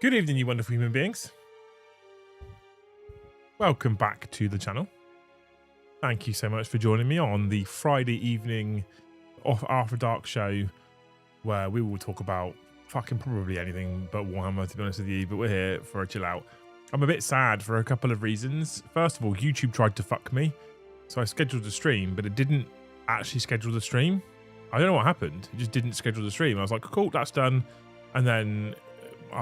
Good evening, you wonderful human beings. Welcome back to the channel. Thank you so much for joining me on the Friday evening after dark show where we will talk about fucking probably anything but Warhammer, to be honest with you, but we're here for a chill out. I'm a bit sad for a couple of reasons. First of all, YouTube tried to fuck me, so I scheduled a stream, but it didn't actually schedule the stream. I don't know what happened. It just didn't schedule the stream. I was like, cool, that's done. And then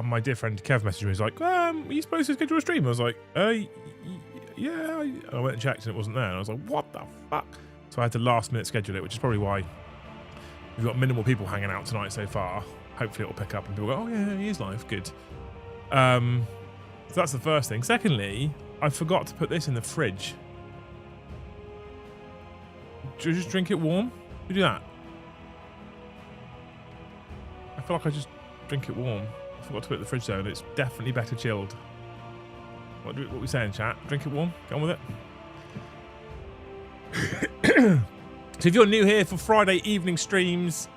my dear friend Kev messaged me. He's like, are you supposed to schedule a stream? I was like, yeah. And I went and checked and it wasn't there. And I was like, what the fuck? So I had to last minute schedule it, which is probably why we've got minimal people hanging out tonight so far. Hopefully it'll pick up and people go, oh yeah, he is live. Good. So that's the first thing. Secondly, I forgot to put this in the fridge. Do you just drink it warm? You do that? I feel like I just drink it warm. I forgot to put it in the fridge though, and it's definitely better chilled. What we saying, chat? Drink it warm? Get on with it. So if you're new here for Friday evening streams,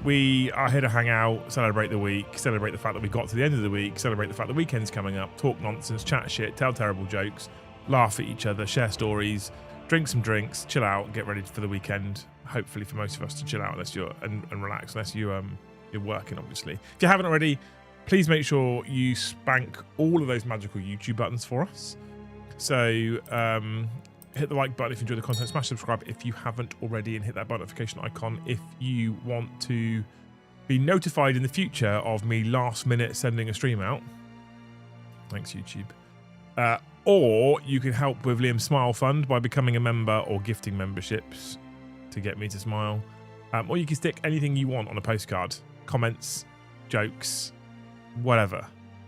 we are here to hang out, celebrate the week, celebrate the fact that we got to the end of the week, celebrate the fact the weekend's coming up, talk nonsense, chat shit, tell terrible jokes, laugh at each other, share stories, drink some drinks, chill out, get ready for the weekend. Hopefully for most of us to chill out unless you're and relax, unless you're working, obviously. If you haven't already, please make sure you spank all of those magical YouTube buttons for us. So hit the like button if you enjoy the content, smash subscribe if you haven't already, and hit that notification icon if you want to be notified in the future of me last minute sending a stream out. Thanks, YouTube. Or you can help with Liam's Smile Fund by becoming a member or gifting memberships to get me to smile. Or you can stick anything you want on a postcard. Comments, jokes, whatever.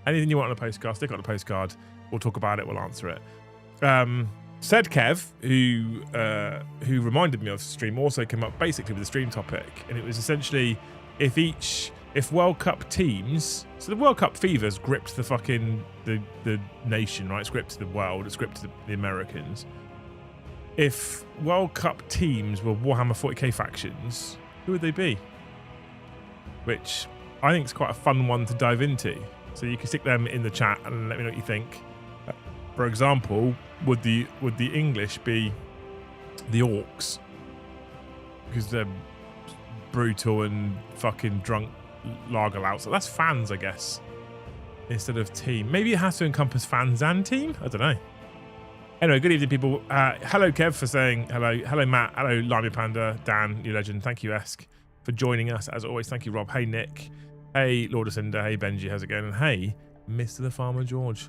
Anything you want on a postcard, stick it on a postcard. We'll talk about it, we'll answer it. Said Kev, who reminded me of the stream, also came up basically with the stream topic, and it was essentially if World Cup teams, so the World Cup fever's gripped the fucking the nation, right? It's gripped the world, it's gripped the Americans. If World Cup teams were Warhammer 40k factions, who would they be? Which I think is quite a fun one to dive into. So you can stick them in the chat and let me know what you think. For example, would the English be the Orcs? Because they're brutal and fucking drunk lager louts. So that's fans, I guess, instead of team. Maybe it has to encompass fans and team. I don't know. Anyway, good evening, people. Hello, Kev, for saying hello. Hello, Matt. Hello, Limey Panda. Dan, you legend. Thank you, Esk, for joining us as always. Thank you, Rob. Hey, Nick. Hey, Lord of Cinder. Hey, Benji. How's it going? And hey, Mr. the Farmer George.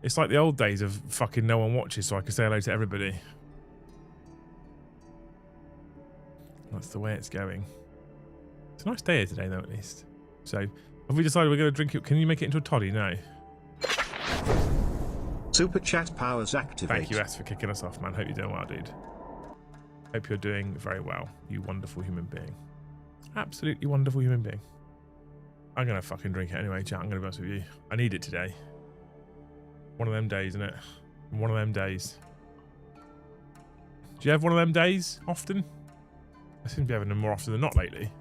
It's like the old days of fucking no one watches, so I can say hello to everybody. That's the way it's going. It's a nice day here today, though, at least. So, have we decided we're going to drink it? Can you make it into a toddy? No. Super chat powers activate. Thank you, S, for kicking us off, man. Hope you're doing well, dude. Hope you're doing very well, you wonderful human being. Absolutely wonderful human being. I'm going to fucking drink it anyway, chat. I'm going to be honest with you. I need it today. One of them days, isn't it? One of them days. Do you have one of them days often? I seem to be having them more often than not lately.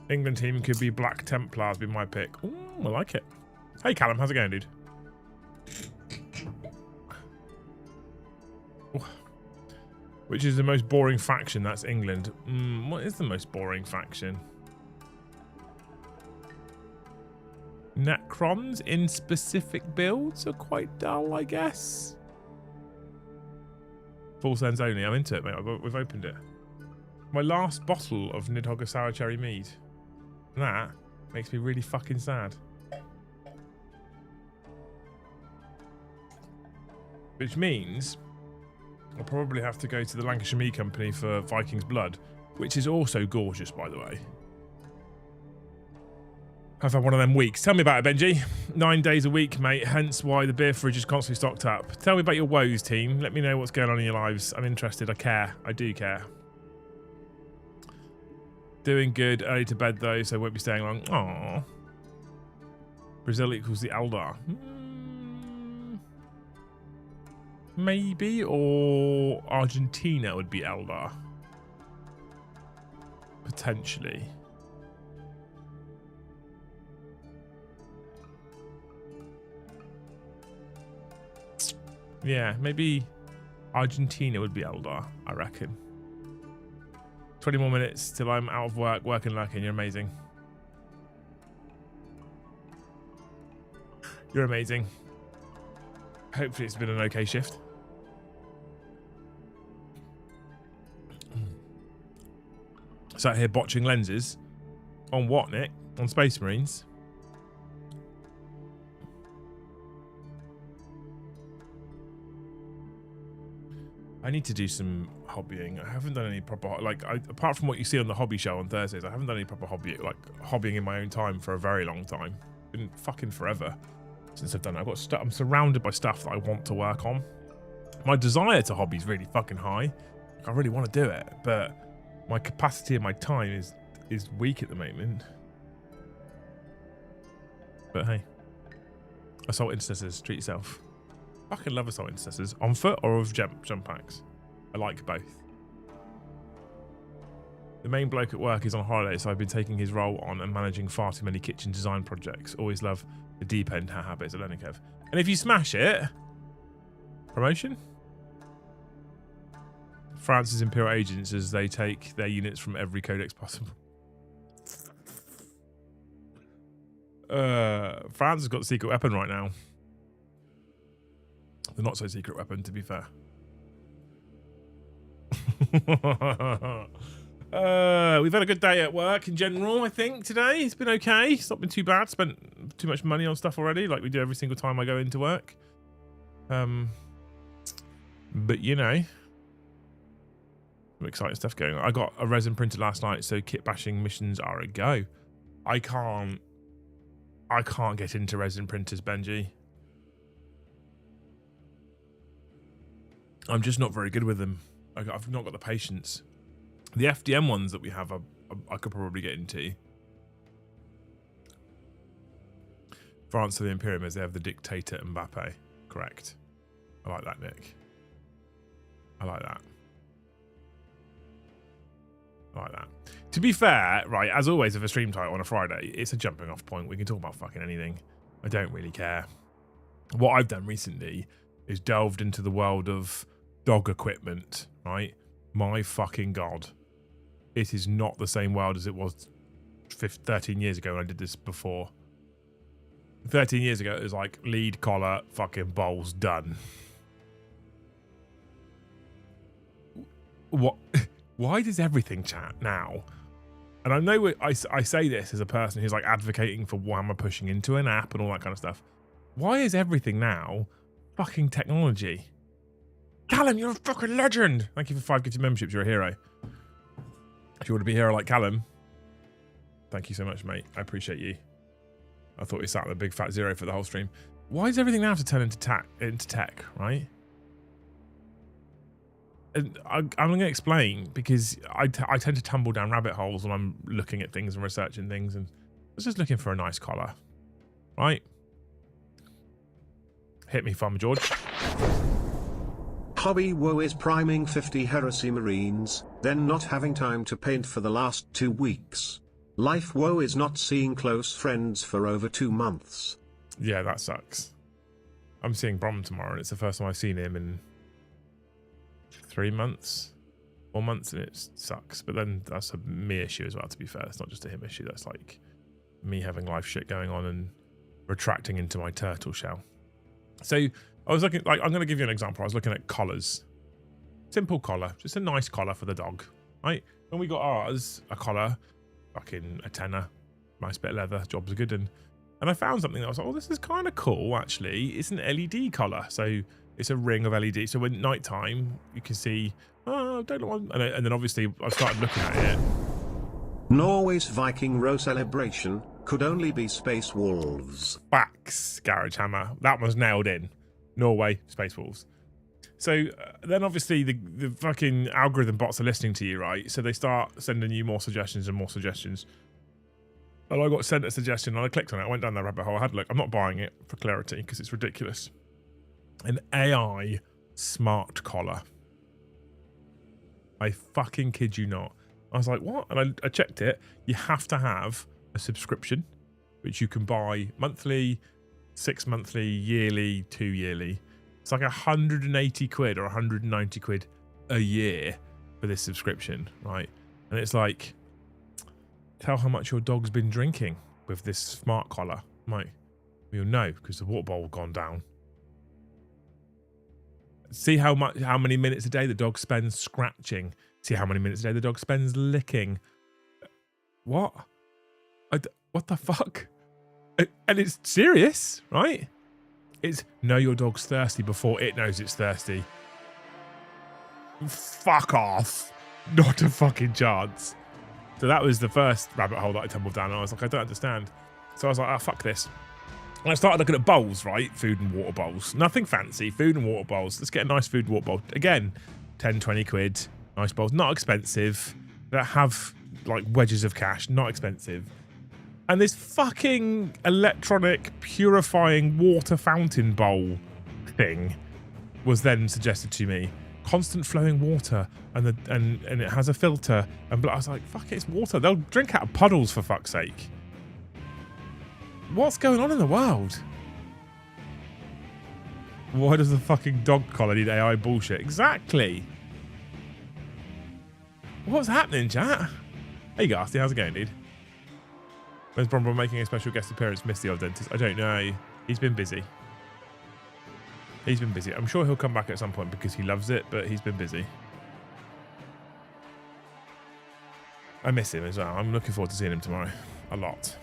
England team could be Black Templars, be my pick. Ooh, I like it. Hey, Callum, how's it going, dude? Which is the most boring faction? That's England. What is the most boring faction? Necrons in specific builds are quite dull, I guess. Full sends only. I'm into it, mate. We've opened it. My last bottle of Nidhogger Sour Cherry Mead. And that makes me really fucking sad. Which means I'll probably have to go to the Lancashire Mead Company for Viking's Blood, which is also gorgeous, by the way. I've had one of them weeks. Tell me about it, Benji. 9 days a week, mate, hence why the beer fridge is constantly stocked up. Tell me about your woes, team. Let me know what's going on in your lives. I'm interested. I care. I do care. Doing good. Early to bed, though, so won't be staying long. Aww. Brazil equals the Eldar. Maybe, or Argentina would be Eldar. Potentially. Yeah, maybe Argentina would be Eldar, I reckon. 20 more minutes till I'm out of work, working. You're amazing. You're amazing. Hopefully it's been an okay shift. Sat here botching lenses. On what, Nick? On Space Marines? I need to do some hobbying. I haven't done any proper, apart from what you see on the hobby show on Thursdays, I haven't done any proper hobbying in my own time for a very long time. Been fucking forever since I've done it. I'm surrounded by stuff that I want to work on. My desire to hobby is really fucking high. I really want to do it, but my capacity and my time is weak at the moment. But hey, assault intercessors, treat yourself. Fucking love assault intercessors. On foot or with jump packs? I like both. The main bloke at work is on holiday, so I've been taking his role on and managing far too many kitchen design projects. Always love the deep end habits, a learning curve. And if you smash it, promotion? France's Imperial agents as they take their units from every codex possible. France has got the secret weapon right now. The not so secret weapon, to be fair. We've had a good day at work in general, I think, today. It's been okay. It's not been too bad. Spent too much money on stuff already, like we do every single time I go into work. But you know, some exciting stuff going on. I got a resin printer last night, so kit bashing missions are a go. I can't get into resin printers, Benji. I'm just not very good with them. I've not got the patience. The FDM ones that we have, I could probably get into. France are the Imperials. They have the dictator Mbappe. Correct. I like that, Nick. I like that. I like that. To be fair, right, as always, with a stream title on a Friday, it's a jumping off point. We can talk about fucking anything. I don't really care. What I've done recently is delved into the world of dog equipment, right? My fucking God. It is not the same world as it was 13 years ago when I did this before. 13 years ago, it was like lead, collar, fucking bowls, done. What? Why does everything chat now? And I know I say this as a person who's like advocating for Warhammer pushing into an app and all that kind of stuff. Why is everything now fucking technology? Callum, you're a fucking legend. Thank you for 5 gifted memberships. You're a hero. If you want to be a hero like Callum, thank you so much, mate. I appreciate you. I thought you sat at a big fat zero for the whole stream. Why does everything now have to turn into tech, right? And I'm going to explain, because I tend to tumble down rabbit holes when I'm looking at things and researching things, and I was just looking for a nice collar, right? Hit me, Farmer George. Hobby Woe is priming 50 Heresy Marines, then not having time to paint for the last 2 weeks. Life Woe is not seeing close friends for over 2 months. Yeah, that sucks. I'm seeing Brom tomorrow, and it's the first time I've seen him in 3 months, 4 months, and it sucks. But then that's a me issue as well, to be fair. It's not just a him issue. That's like me having life shit going on and retracting into my turtle shell. So I was looking, like, I'm going to give you an example. I was looking at collars. Simple collar, just a nice collar for the dog, right? When we got ours, a collar, fucking a tenner, nice bit of leather, jobs are good. And I found something that I was like, oh, this is kind of cool, actually. It's an LED collar. So it's a ring of LED. So when nighttime, you can see, oh, I don't know. And then obviously I started looking at it. Norway's Viking Row celebration could only be Space Wolves. Backs, Garage Hammer. That one's nailed in. Norway, Space Wolves. So then obviously the fucking algorithm bots are listening to you, right? So they start sending you more suggestions and more suggestions. And I got sent a suggestion and I clicked on it. I went down that rabbit hole. I had a look. I'm not buying it for clarity because it's ridiculous. An AI smart collar. I fucking kid you not. I was like, what? And I checked it. You have to have a subscription, which you can buy monthly, 6 monthly, yearly, 2 yearly. It's like 180 quid or 190 quid a year for this subscription, right? And it's like, tell how much your dog's been drinking with this smart collar. Mate, you'll know because the water bowl gone down. See how many minutes a day the dog spends scratching. See how many minutes a day the dog spends licking. What? What the fuck? And it's serious, right? It's know your dog's thirsty before it knows it's thirsty. Fuck off. Not a fucking chance. So that was the first rabbit hole that I tumbled down, and I was like, I don't understand. So I was like, oh, fuck this. And I started looking at bowls, right? Food and water bowls. Nothing fancy. Food and water bowls. Let's get a nice food and water bowl. Again, 10, 20 quid. Nice bowls. Not expensive. That have like wedges of cash. Not expensive. And this fucking electronic purifying water fountain bowl thing was then suggested to me. Constant flowing water, and it has a filter. And I was like, fuck it, it's water. They'll drink out of puddles for fuck's sake. What's going on in the world? Why does the fucking dog collar need AI bullshit? Exactly. What's happening, chat? Hey, Garsty, how's it going, dude? When's Bron making a special guest appearance? Missed the old dentist. I don't know. He's been busy. He's been busy. I'm sure he'll come back at some point because he loves it, but he's been busy. I miss him as well. I'm looking forward to seeing him tomorrow. A lot.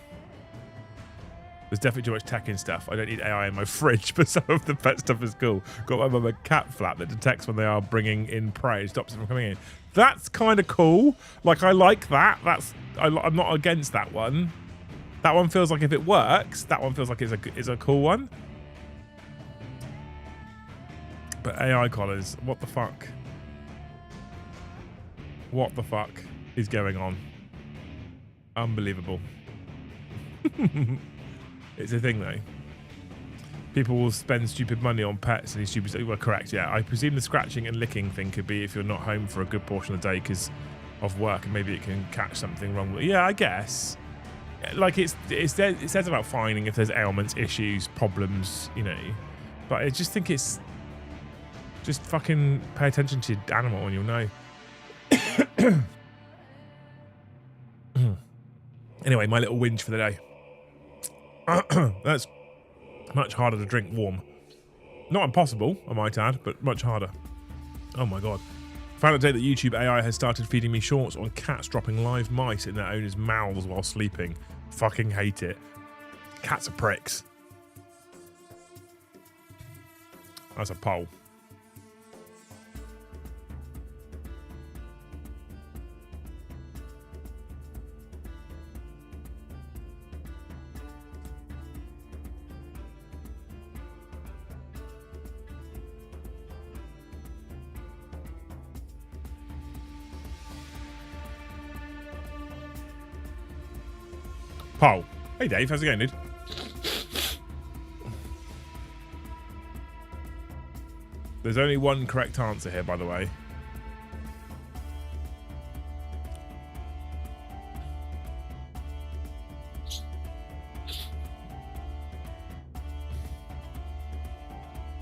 There's definitely too much tech in stuff. I don't need AI in my fridge, but some of the pet stuff is cool. Got my mum a cat flap that detects when they are bringing in prey, stops it from coming in. That's kind of cool. Like, I like that. I'm not against that one. That one feels like if it works, that one feels like it's a cool one. But AI collars, what the fuck? What the fuck is going on? Unbelievable. It's a thing though. People will spend stupid money on pets and these stupid stuff. Well, correct, yeah. I presume the scratching and licking thing could be if you're not home for a good portion of the day because of work, and maybe it can catch something wrong with it. Yeah, I guess. Like it says about finding if there's ailments, issues, problems, you know. But I just think it's just fucking pay attention to your animal and you'll know. Anyway, my little whinge for the day. That's much harder to drink warm. Not impossible, I might add, but much harder. Oh my god. Found out today that YouTube AI has started feeding me shorts on cats dropping live mice in their owners' mouths while sleeping. Fucking hate it. Cats are pricks. That's a poll. Poll. Hey Dave, how's it going, dude? There's only one correct answer here, by the way.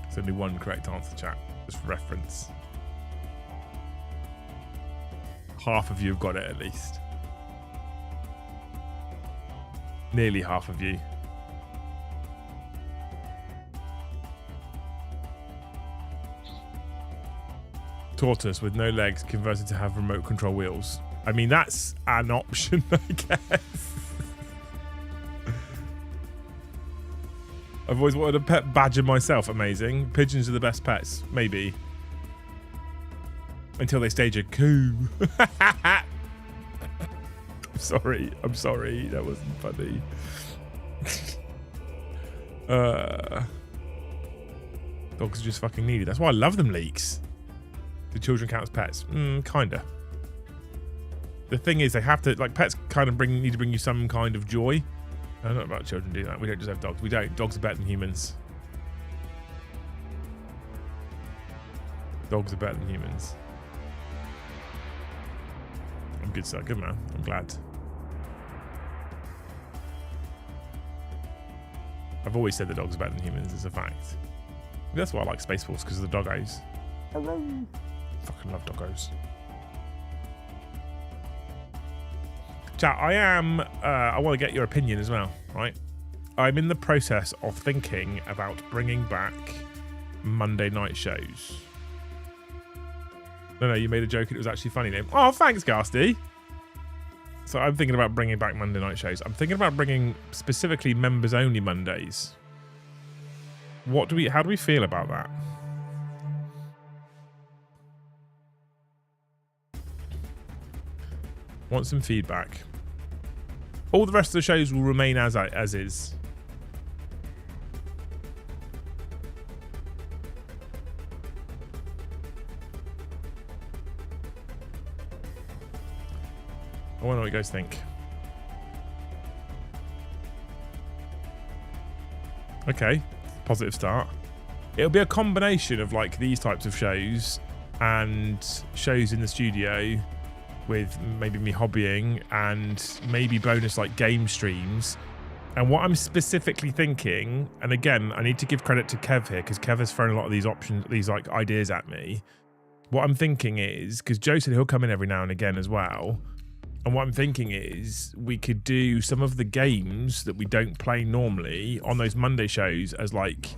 There's only one correct answer, chat. Just for reference. Half of you have got it at least. Nearly half of you. Tortoise with no legs converted to have remote control wheels. I mean, that's an option, I guess. I've always wanted a pet badger myself. Amazing. Pigeons are the best pets. Maybe. Until they stage a coup. I'm sorry. That wasn't funny. Dogs are just fucking needy. That's why I love them, leaks. Do children count as pets? Kinda. The thing is, they have to, like, pets kind of need to bring you some kind of joy. I don't know about children do that. We don't just have dogs. We don't. Dogs are better than humans. Dogs are better than humans. I'm good, sir. Good man. I'm glad. I've always said that dogs are better than humans. It's a fact. That's why I like Space Force, because of the doggos. Fucking love doggos. Chat, I want to get your opinion as well, right? I'm in the process of thinking about bringing back Monday night shows. No, you made a joke and it was actually funny, Name. Oh, thanks, Gasty. So I'm thinking about bringing back Monday night shows. I'm thinking about bringing specifically members-only Mondays. How do we feel about that? Want some feedback. All the rest of the shows will remain as is. I wonder what you guys think. Okay, positive start. It'll be a combination of like these types of shows and shows in the studio with maybe me hobbying and maybe bonus like game streams. And what I'm specifically thinking, and again, I need to give credit to Kev here because Kev has thrown a lot of these options, these like ideas at me. What I'm thinking is, because Joe said he'll come in every now and again as well. And what I'm thinking is we could do some of the games that we don't play normally on those Monday shows as like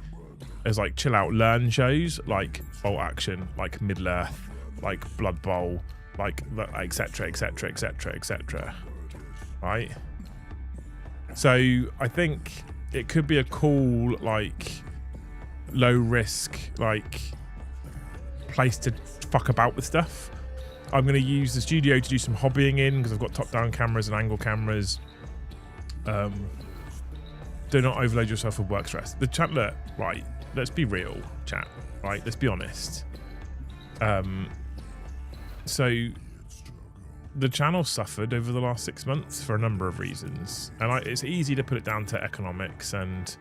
chill out learn shows, like Bolt Action, like Middle Earth, like Blood Bowl, like etc, etc, etc, etc. Right? So I think it could be a cool, like low risk, like place to fuck about with stuff. I'm going to use the studio to do some hobbying in because I've got top-down cameras and angle cameras. Do not overload yourself with work stress. The chat, look, right, let's be real, chat, right? Let's be honest. So the channel suffered over the last 6 months for a number of reasons. And it's easy to put it down to economics and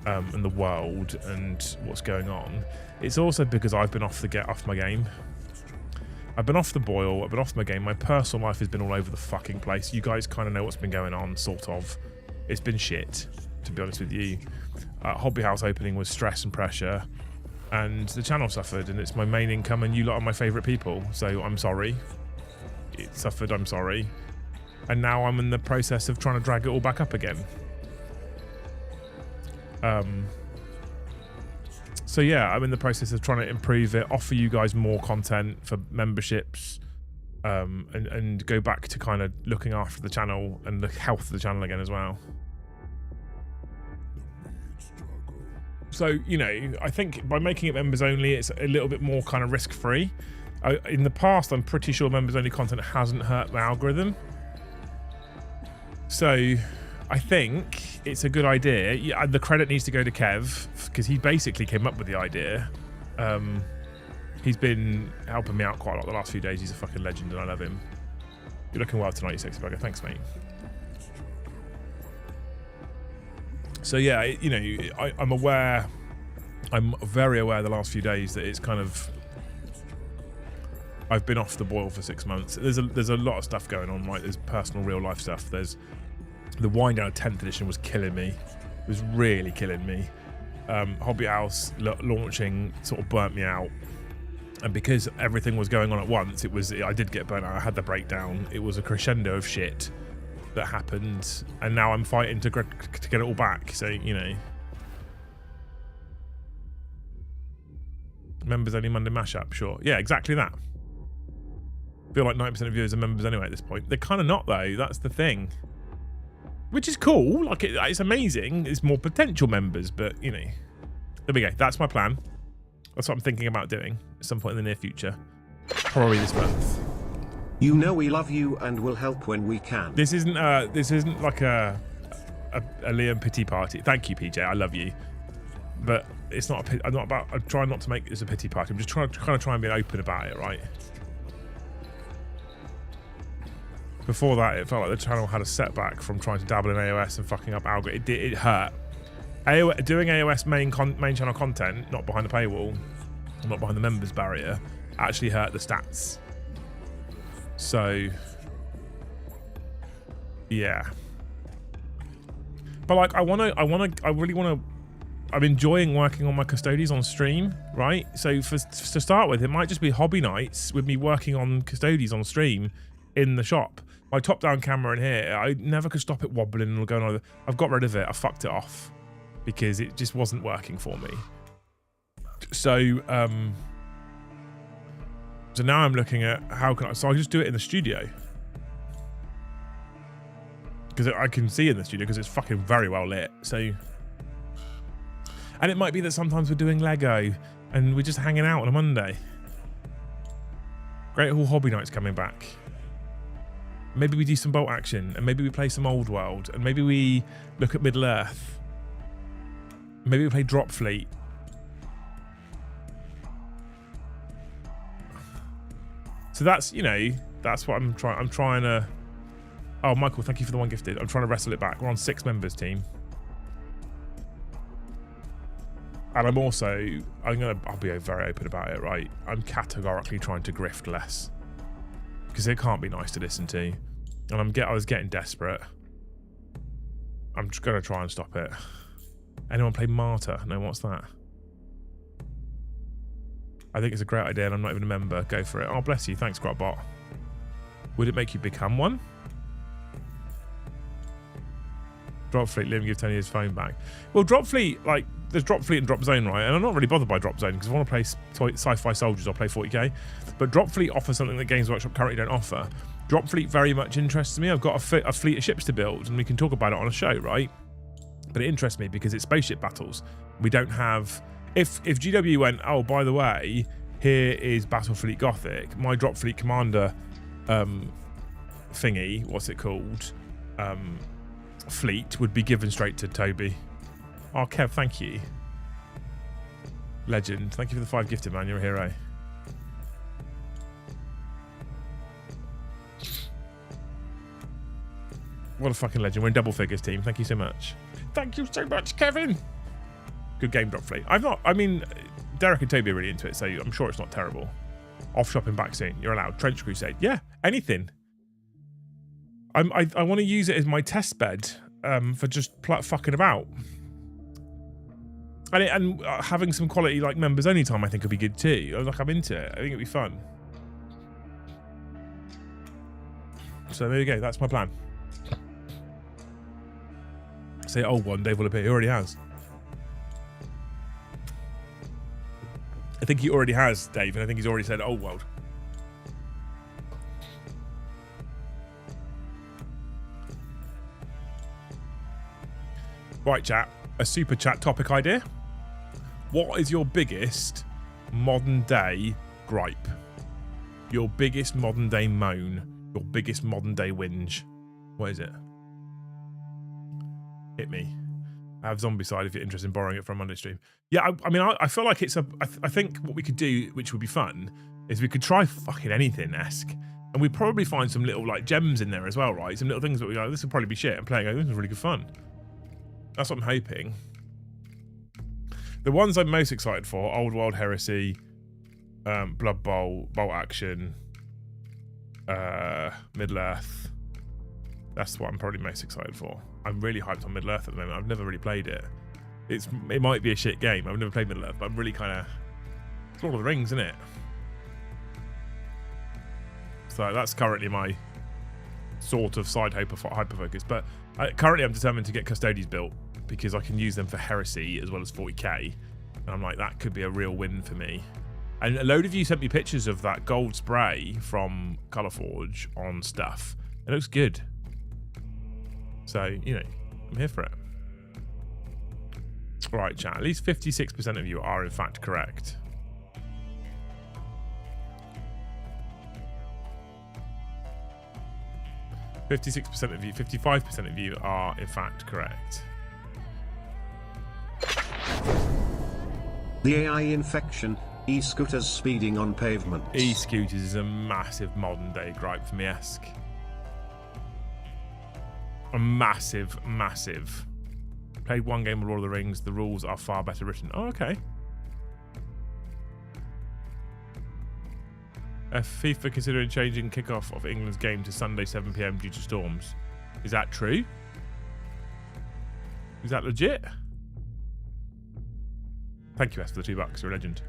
the world and what's going on. It's also because I've been off my game. I've been off the boil, I've been off my game. My personal life has been all over the fucking place. You guys kind of know what's been going on, sort of. It's been shit, to be honest with you. Hobby House opening was stress and pressure, and the channel suffered, and it's my main income, and you lot are my favourite people, so I'm sorry. It suffered, I'm sorry. And now I'm in the process of trying to drag it all back up again. So yeah, I'm in the process of trying to improve it, offer you guys more content for memberships, and go back to kind of looking after the channel and the health of the channel again as well. So, you know, I think by making it members only, it's a little bit more kind of risk free. In the past, I'm pretty sure members only content hasn't hurt my algorithm. So I think it's a good idea. Yeah, the credit needs to go to Kev because he basically came up with the idea. He's been helping me out quite a lot the last few days. He's a fucking legend and I love him. You're looking well tonight, you sexy bugger. Thanks, mate. So yeah, you know, I'm very aware the last few days that it's kind of, I've been off the boil for 6 months. There's a lot of stuff going on, right? There's personal real life stuff. There's the wind down of 10th edition was killing me. It was really killing me. Hobby House launching sort of burnt me out. And because everything was going on at once, I did get burnt out. I had the breakdown. It was a crescendo of shit that happened. And now I'm fighting to get it all back. So, you know. Members only Monday mashup, sure. Yeah, exactly that. I feel like 90% of viewers are members anyway at this point. They're kind of not, though. That's the thing. Which is cool. Like, it's amazing. It's more potential members, but, you know. There we go. That's my plan. That's what I'm thinking about doing at some point in the near future. Probably this month. You know we love you and will help when we can. This isn't like a Liam pity party. Thank you, PJ. I love you. But it's not I'm trying not to make this a pity party. I'm just trying and be open about it, right? Before that, it felt like the channel had a setback from trying to dabble in AOS and fucking up algo. It hurt. Doing AOS main channel content, not behind the paywall, not behind the members barrier, actually hurt the stats. So, yeah. But like, I really want to I'm enjoying working on my Custodes on stream, right? So to start with, it might just be hobby nights with me working on Custodes on stream in the shop. My top-down camera in here, I never could stop it wobbling or going on. I've got rid of it. I fucked it off because it just wasn't working for me. So, so now I'm looking at how can I. So I just do it in the studio because I can see in the studio because it's fucking very well lit. So. And it might be that sometimes we're doing Lego and we're just hanging out on a Monday. Great Hall Hobby Night's coming back. Maybe we do some bolt action, and maybe we play some Old World, and maybe we look at Middle Earth. Maybe we play Drop Fleet. So that's, you know, that's what I'm trying to... Oh, Michael, thank you for the one gifted. I'm trying to wrestle it back. We're on 6 members, team. And I'm also, I'll be very open about it, right? I'm categorically trying to grift less because it can't be nice to listen to, and I was getting desperate. I'm just gonna try and stop it. Anyone play Martyr? No, what's that? I think it's a great idea, and I'm not even a member. Go for it. Oh, bless you. Thanks, Grotbot. Would it make you become one? Drop Fleet, Liam, give Tony his phone back. Well, Drop Fleet, like, there's Drop Fleet and Drop Zone, right? And I'm not really bothered by Drop Zone because if I want to play Sci-Fi Soldiers, I'll play 40k. But Drop Fleet offers something that Games Workshop currently don't offer. Drop Fleet very much interests me. I've got a fleet of ships to build, and we can talk about it on a show, right? But it interests me because it's spaceship battles. We don't have... If GW went, oh, by the way, here is Battle Fleet Gothic, my Drop Fleet Commander thingy, what's it called? Fleet would be given straight to Toby. Oh, Kev, thank you. Legend. Thank you for the 5 gifted, man. You're a hero. What a fucking legend. We're in double figures, team. Thank you so much. Thank you so much, Kevin. Good game, Drop Fleet. I mean, Derek and Toby are really into it, so I'm sure it's not terrible. Off shopping back soon. You're allowed. Trench Crusade. Yeah, anything. I want to use it as my test bed for just fucking about. And having some quality like members only time I think would be good too. Like, I'm into it. I think it'd be fun. So there you go. That's my plan. Say old one, Dave will appear. He already has. I think he already has, Dave, and I think he's already said old world. Right, chat. A super chat topic idea. What is your biggest modern day gripe? Your biggest modern day moan? Your biggest modern day whinge? What is it? Hit me. I have Zombicide if you're interested in borrowing it from Monday stream. Yeah, I mean, I feel like it's a... I think what we could do, which would be fun, is we could try fucking anything-esque. And we'd probably find some little, like, gems in there as well, right? Some little things that we go, this would probably be shit. And playing, this is really good fun. That's what I'm hoping. The ones I'm most excited for, Old World Heresy, Blood Bowl, Bolt Action, Middle Earth. That's what I'm probably most excited for. I'm really hyped on Middle Earth at the moment. I've never really played it. It might be a shit game. I've never played Middle Earth, but I'm really kind of... It's Lord of the Rings, isn't it? So that's currently my sort of side hyper focus. But currently I'm determined to get Custodes built because I can use them for Heresy as well as 40k. And I'm like, that could be a real win for me. And a load of you sent me pictures of that gold spray from Colourforge on stuff. It looks good. So, you know, I'm here for it. Right, chat. At least 56% of you are in fact correct. (56% of you, 55% of you are in fact correct. The AI infection, e-scooters speeding on pavements. E-scooters is a massive modern day gripe for me-esque. A massive. Played one game of Lord of the Rings. The rules are far better written. Oh, okay. FIFA considering changing kickoff of England's game to Sunday 7 PM due to storms. Is that true? Is that legit? Thank you, S, for the $2. You're a legend.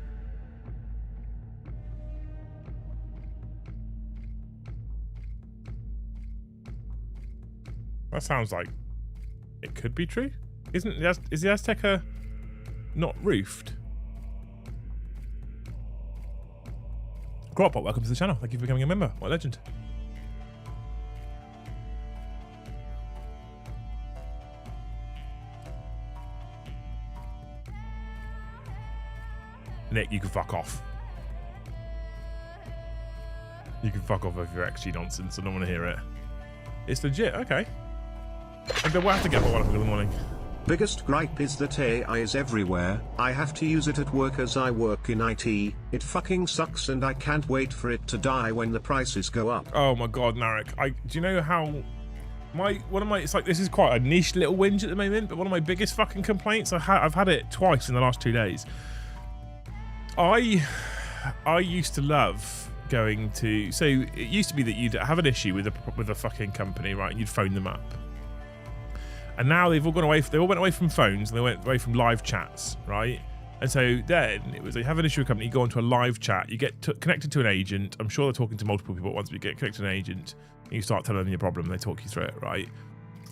That sounds like it could be true. Is the Azteca not roofed? Grotbot, welcome to the channel. Thank you for becoming a member. What a legend. Nick, you can fuck off. You can fuck off with your XG nonsense. I don't want to hear it. It's legit. Okay. And then we'll have to get up at 1 o'clock in the morning. Biggest gripe is that AI is everywhere. I have to use it at work as I work in IT. It fucking sucks and I can't wait for it to die when the prices go up. Oh my god, Narek. Do you know how it's like, this is quite a niche little whinge at the moment, but one of my biggest fucking complaints, I've had it twice in the last 2 days. I used to love going to, so it used to be that you'd have an issue with a fucking company, right? And you'd phone them up. And now they've all gone away. They all went away from phones and they went away from live chats, right? And so then it was, they have an issue with a company, you go onto a live chat, you get connected to an agent. I'm sure they're talking to multiple people at once, but you get connected to an agent and you start telling them your problem and they talk you through it, right?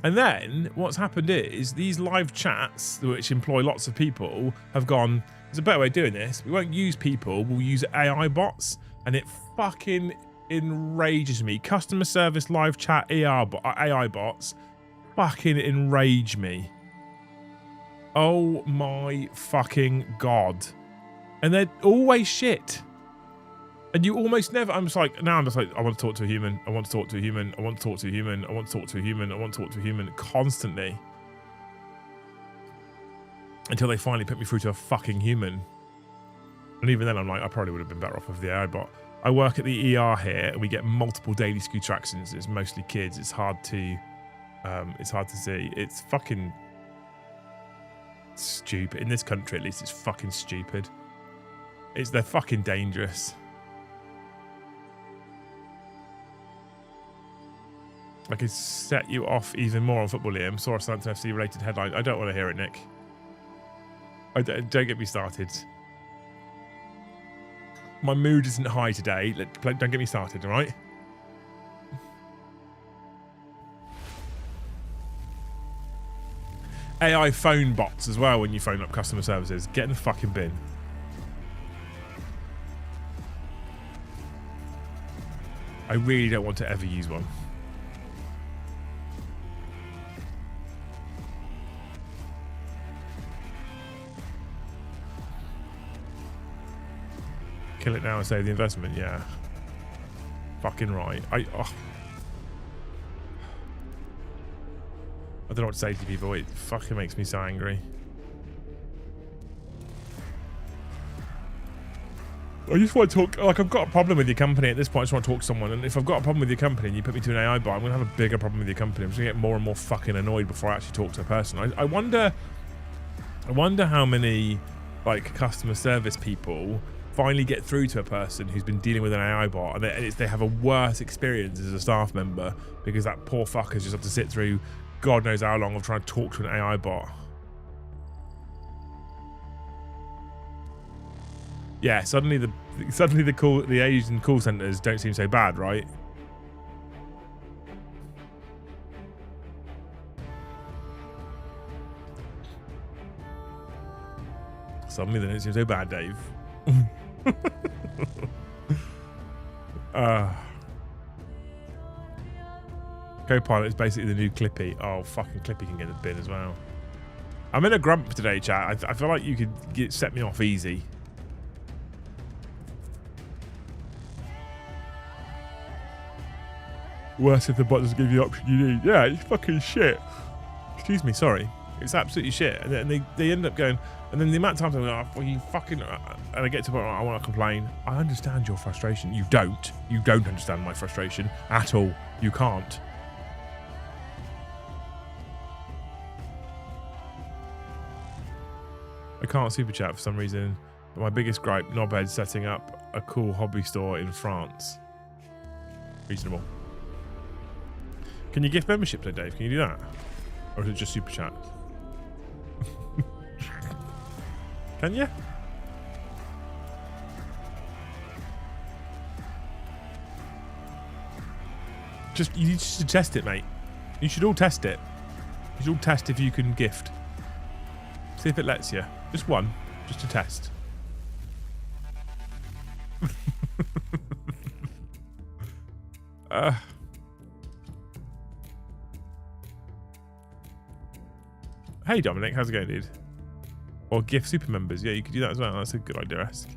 And then what's happened is these live chats, which employ lots of people, have gone, there's a better way of doing this. We won't use people, we'll use AI bots. And it fucking enrages me. Customer service live chat AI bots fucking enrage me. Oh my fucking god. And they're always shit. And you almost never, I'm just like, I want to talk to a human. I want to talk to a human. I want to talk to a human. I want to talk to a human. I want to talk to a human constantly. Until they finally put me through to a fucking human. And even then I'm like, I probably would have been better off with the AI bot. I work at the ER here and we get multiple daily scooter accidents. It's mostly kids. It's hard to see. It's fucking stupid. In this country at least, it's fucking stupid. They're fucking dangerous. I could set you off even more on football, Liam. Saw a Southampton FC related headline. I don't want to hear it, Nick. Don't get me started. My mood isn't high today. Don't get me started, all right? AI phone bots as well when you phone up customer services. Get in the fucking bin. I really don't want to ever use one. Kill it now and save the investment, yeah. Fucking right. I don't know what to say to people. It fucking makes me so angry. I just want to talk, like, I've got a problem with your company at this point. I just want to talk to someone. And if I've got a problem with your company and you put me to an AI bot, I'm going to have a bigger problem with your company. I'm just going to get more and more fucking annoyed before I actually talk to a person. I wonder how many, like, customer service people finally get through to a person who's been dealing with an AI bot and they have a worse experience as a staff member because that poor fucker's just have to sit through God knows how long of trying to talk to an AI bot. Yeah, suddenly the Asian call centers don't seem so bad, right? Suddenly they don't seem so bad, Dave. Copilot is basically the new Clippy. Oh, fucking Clippy can get in the bin as well. I'm in a grump today, chat. I feel like you could set me off easy. Worse if the bot doesn't give you the option you need. Yeah, it's fucking shit. Excuse me, sorry. It's absolutely shit. And they end up going, and then the amount of times I'm like, oh, you fucking, and I get to the point where I want to complain. I understand your frustration. You don't understand my frustration at all. You can't. I can't super chat for some reason. But my biggest gripe, knobhead setting up a cool hobby store in France. Reasonable. Can you gift membership though, Dave? Can you do that? Or is it just super chat? Can you? You need to test it, mate. You should all test it. You should all test if you can gift. See if it lets you. Just one. Just to test. Hey Dominic, how's it going, dude? Or gift super members. Yeah, you could do that as well. That's a good idea, Ask.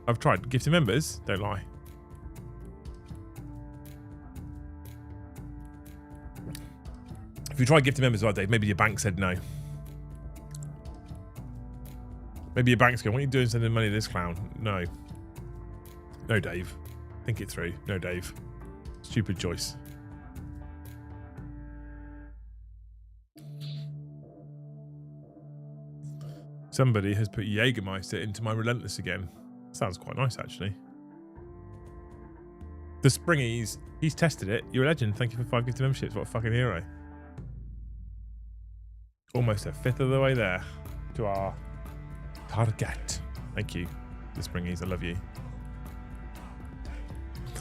I've tried gifting members. Don't lie. If you try gifting members, well, Dave, maybe your bank said no. Maybe your bank's going, what are you doing sending money to this clown? No. No, Dave. Think it through. No, Dave. Stupid choice. Somebody has put Jägermeister into my Relentless again. Sounds quite nice, actually. The Springies, he's tested it. You're a legend. Thank you for 5 gifted memberships. What a fucking hero. Almost a fifth of the way there to our target. Thank you, the Springies. I love you.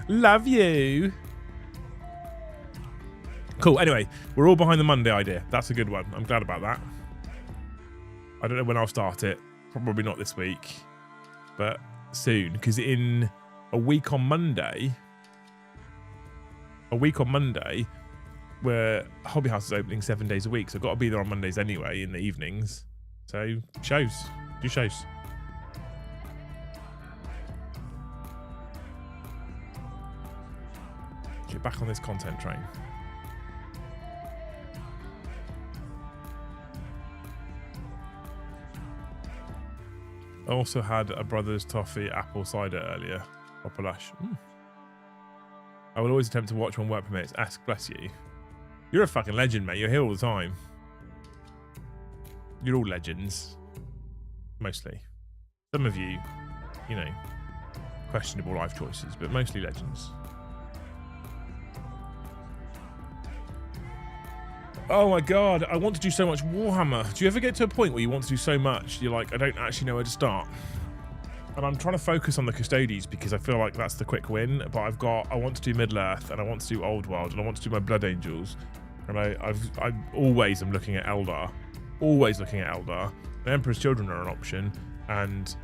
Love you. Cool. Anyway, we're all behind the Monday idea. That's a good one. I'm glad about that. I don't know when I'll start it. Probably not this week, but soon. Because in a week on Monday, where Hobby House is opening 7 days a week, so I've got to be there on Mondays anyway in the evenings. So shows. Do shows. Get back on this content train. I also had a Brothers Toffee apple cider earlier. Proper lush. I will always attempt to watch when work permits. Ask, bless you. You're a fucking legend, mate. You're here all the time. You're all legends. Mostly. Some of you, you know, questionable life choices, but mostly legends. Oh my god, I want to do so much Warhammer. Do you ever get to a point where you want to do so much, you're like, I don't actually know where to start? And I'm trying to focus on the Custodes because I feel like that's the quick win, but I want to do Middle-earth, and I want to do Old World, and I want to do my Blood Angels. And I always am looking at Eldar. Always looking at Eldar. The Emperor's Children are an option, and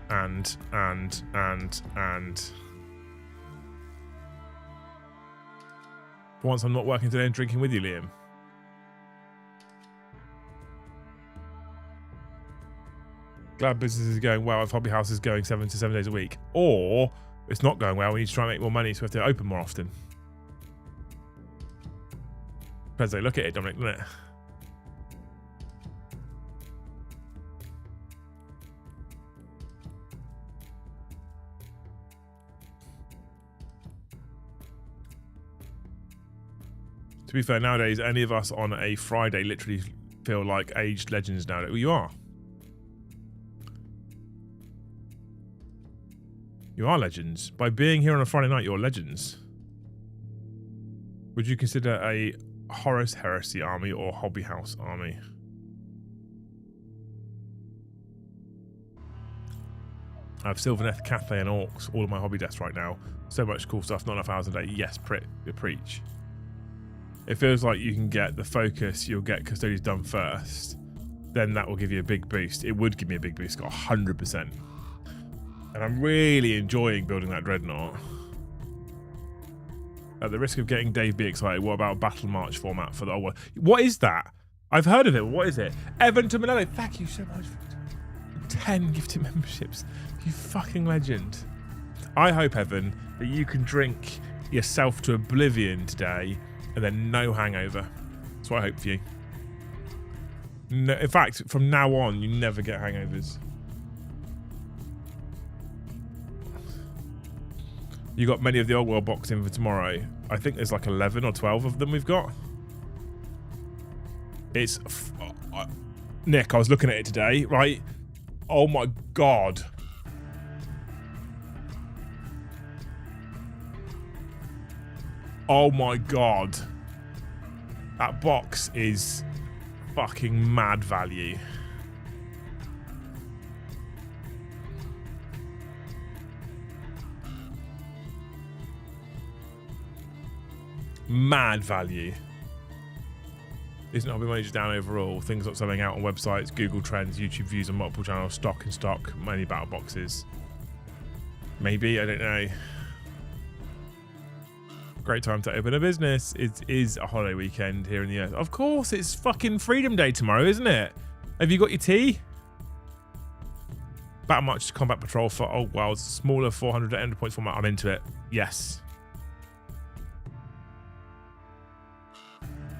for once I'm not working today and drinking with you, Liam. Glad business is going well if Hobby House is going 7 to 7 days a week. Or it's not going well, we need to try and make more money, so we have to open more often. Depends how you look at it, Dominic, doesn't it? To be fair, nowadays, any of us on a Friday literally feel like aged legends nowadays. Well, you are. You are legends. By being here on a Friday night, you're legends. Would you consider a Horus Heresy army or Hobby House army? I have Sylvaneth, Cathay and Orcs all on my hobby desk right now. So much cool stuff, not enough hours a day. Yes, preach. It feels like you can get the focus, you'll get Custodes done first. Then that will give you a big boost. It would give me a big boost, got 100%. And I'm really enjoying building that Dreadnought. At the risk of getting Dave B excited, what about Battle March format for the old one? What is that? I've heard of it. What is it? Evan Tomanello, thank you so much for 10 gifted memberships. You fucking legend. I hope, Evan, that you can drink yourself to oblivion today and then no hangover. That's what I hope for you. No, in fact, from now on, you never get hangovers. You got many of the Old World box in for tomorrow. I think there's like 11 or 12 of them we've got. It's... Nick, I was looking at it today, right? Oh my god. Oh my god. That box is fucking mad value. Mad value. Isn't hobby money just down overall? Things not selling out on websites, Google Trends, YouTube views on multiple channels, stock in stock, many battle boxes. Maybe, I don't know. Great time to open a business. It is a holiday weekend here in the US. Of course, it's fucking Freedom Day tomorrow, isn't it? Have you got your tea? Battle March Combat Patrol for Old Worlds. Smaller 400 end points format. I'm into it. Yes.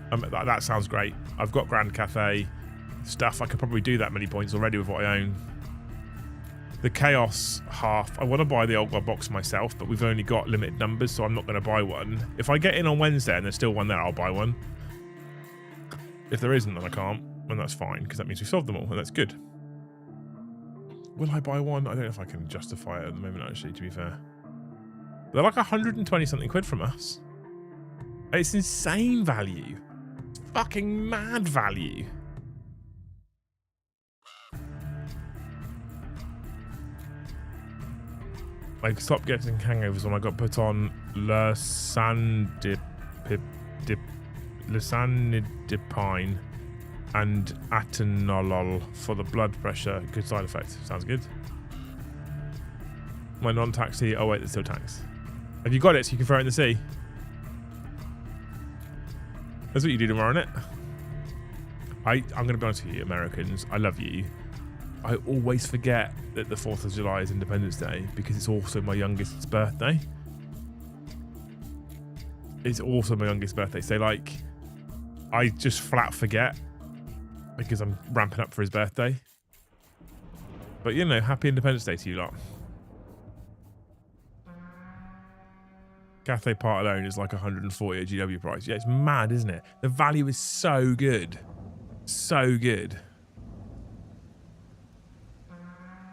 That sounds great. I've got Grand Cathay stuff. I could probably do that many points already with what I own. The Chaos half. I want to buy the Old World box myself, but we've only got limited numbers, so I'm not going to buy one. If I get in on Wednesday and there's still one there, I'll buy one. If there isn't, then I can't. And that's fine, because that means we've solved them all, and that's good. Will I buy one? I don't know if I can justify it at the moment, actually, to be fair. They're like 120 something quid from us. It's insane value. It's fucking mad value. I stopped getting hangovers when I got put on Lesanidipine and atenolol for the blood pressure. Good side effect. Sounds good. My non-taxi. Oh wait, there's still tax. Have you got it so you can throw it in the sea? That's what you do tomorrow, isn't it? I'm going to be honest with you, Americans. I love you. I always forget that the 4th of July is Independence Day because it's also my youngest's birthday. It's also my youngest's birthday. So, like, I just flat forget because I'm ramping up for his birthday. But, you know, happy Independence Day to you lot. Cathay part alone is like 140 at GW price. Yeah, it's mad, isn't it? The value is so good. So good.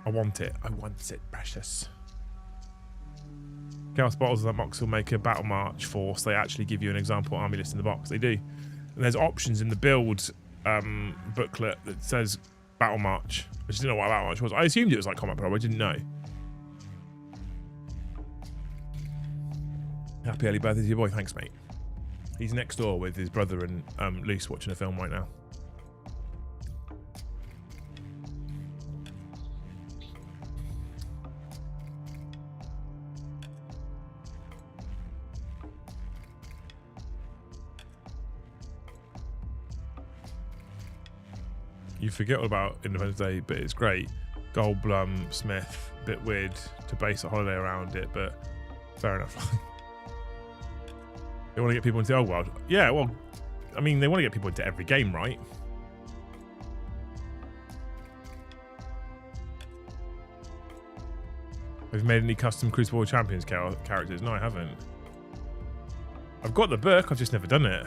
I want it. I want it, precious. Chaos Bottles that Mox will make a Battle March force. They actually give you an example army list in the box. They do. And there's options in the build booklet that says Battle March. I just didn't know what Battle March was. I assumed it was like Combat Pro. I didn't know. Happy early birthday to your boy. Thanks, mate. He's next door with his brother and Luce watching a film right now. You forget all about Independence Day, but it's great. Goldblum, Smith, bit weird to base a holiday around it, but fair enough. They want to get people into the old world. Yeah, well, I mean, they want to get people into every game, right? Have you made any custom Crucible Champions characters? No, I haven't. I've got the book, I've just never done it.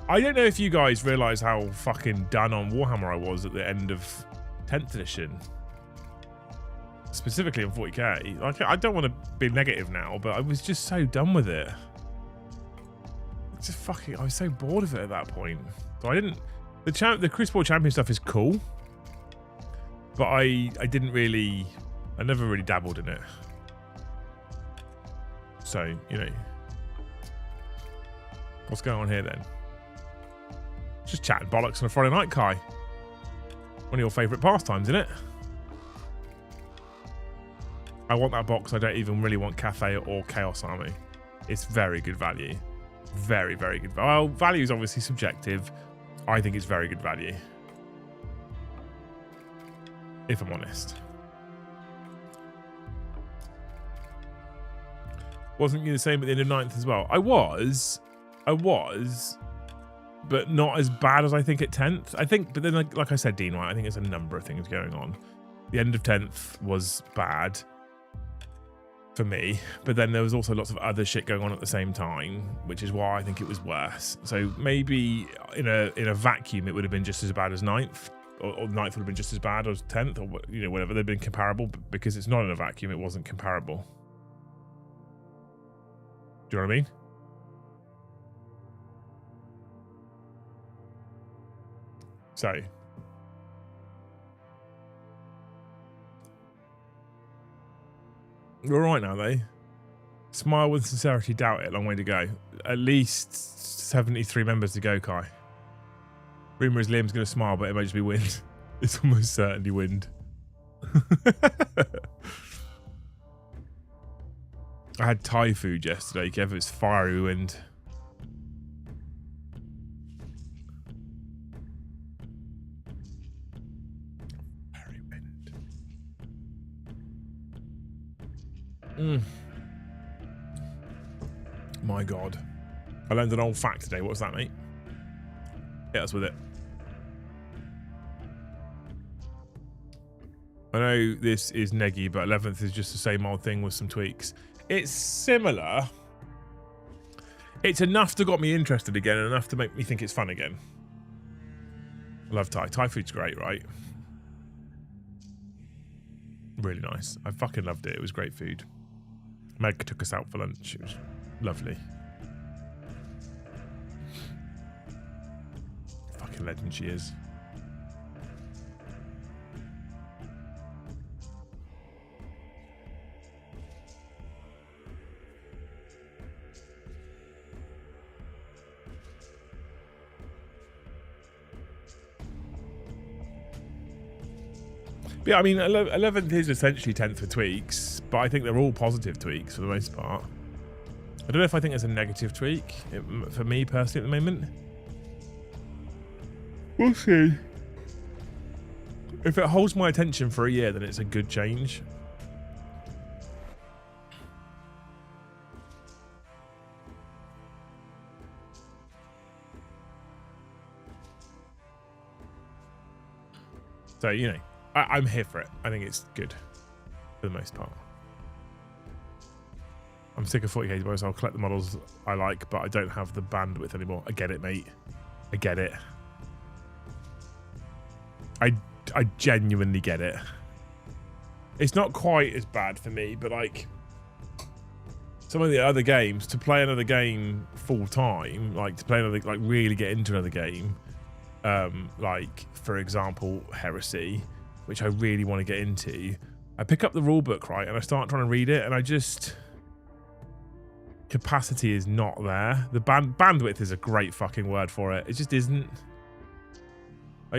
I don't know if you guys realise how fucking done on Warhammer I was at the end of 10th edition. Specifically on 40k. Like, I don't want to be negative now, but I was just so done with it. It's just fucking, I was so bored of it at that point. So I didn't, the Crucible Champion stuff is cool, but I never really dabbled in it. So, you know, what's going on here then? Just chatting bollocks on a Friday night, Kai. One of your favourite pastimes, isn't it? I want that box. I don't even really want Cathay or Chaos Army. It's very good value. Very, very good. Well, value is obviously subjective. I think it's very good value. If I'm honest. Wasn't you the same at the end of 9th as well? I was, but not as bad as I think at 10th. I think, but then like I said, Dean, right, I think there's a number of things going on. The end of 10th was bad for me, but then there was also lots of other shit going on at the same time, which is why I think it was worse. So maybe in a vacuum, it would have been just as bad as 9th, or 9th would have been just as bad as 10th, or, you know, whatever. They've been comparable, but because it's not in a vacuum, it wasn't comparable. Do you know what I mean? So, we're all right now, though. Smile with sincerity, doubt it. Long way to go. At least 73 members to go, Kai. Rumour is Liam's going to smile, but it might just be wind. It's almost certainly wind. I had Thai food yesterday, Kev. It was fiery wind. Fiery wind. My God. I learned an old fact today. What's that, mate? Hit us with it. I know this is neggy, but 11th is just the same old thing with some tweaks. It's similar. It's enough to got me interested again and enough to make me think it's fun again. I love Thai. Thai food's great, right? Really nice. I fucking loved it. It was great food. Meg took us out for lunch. It was lovely. Fucking legend she is. But yeah, I mean, 11th is essentially 10th for tweaks, but I think they're all positive tweaks for the most part. I don't know if I think there's a negative tweak for me personally at the moment. We'll see. If it holds my attention for a year, then it's a good change. So, you know, I'm here for it. I think it's good for the most part. I'm sick of 40k boys. I'll collect the models I like, but I don't have the bandwidth anymore. I get it, mate. I get it. I genuinely get it. It's not quite as bad for me, but like some of the other games, to play another game full time, like to play another, like really get into another game, like for example Heresy, which I really want to get into. I pick up the rule book, right, and I start trying to read it, and I just, capacity is not there. The bandwidth is a great fucking word for it. It just isn't. Are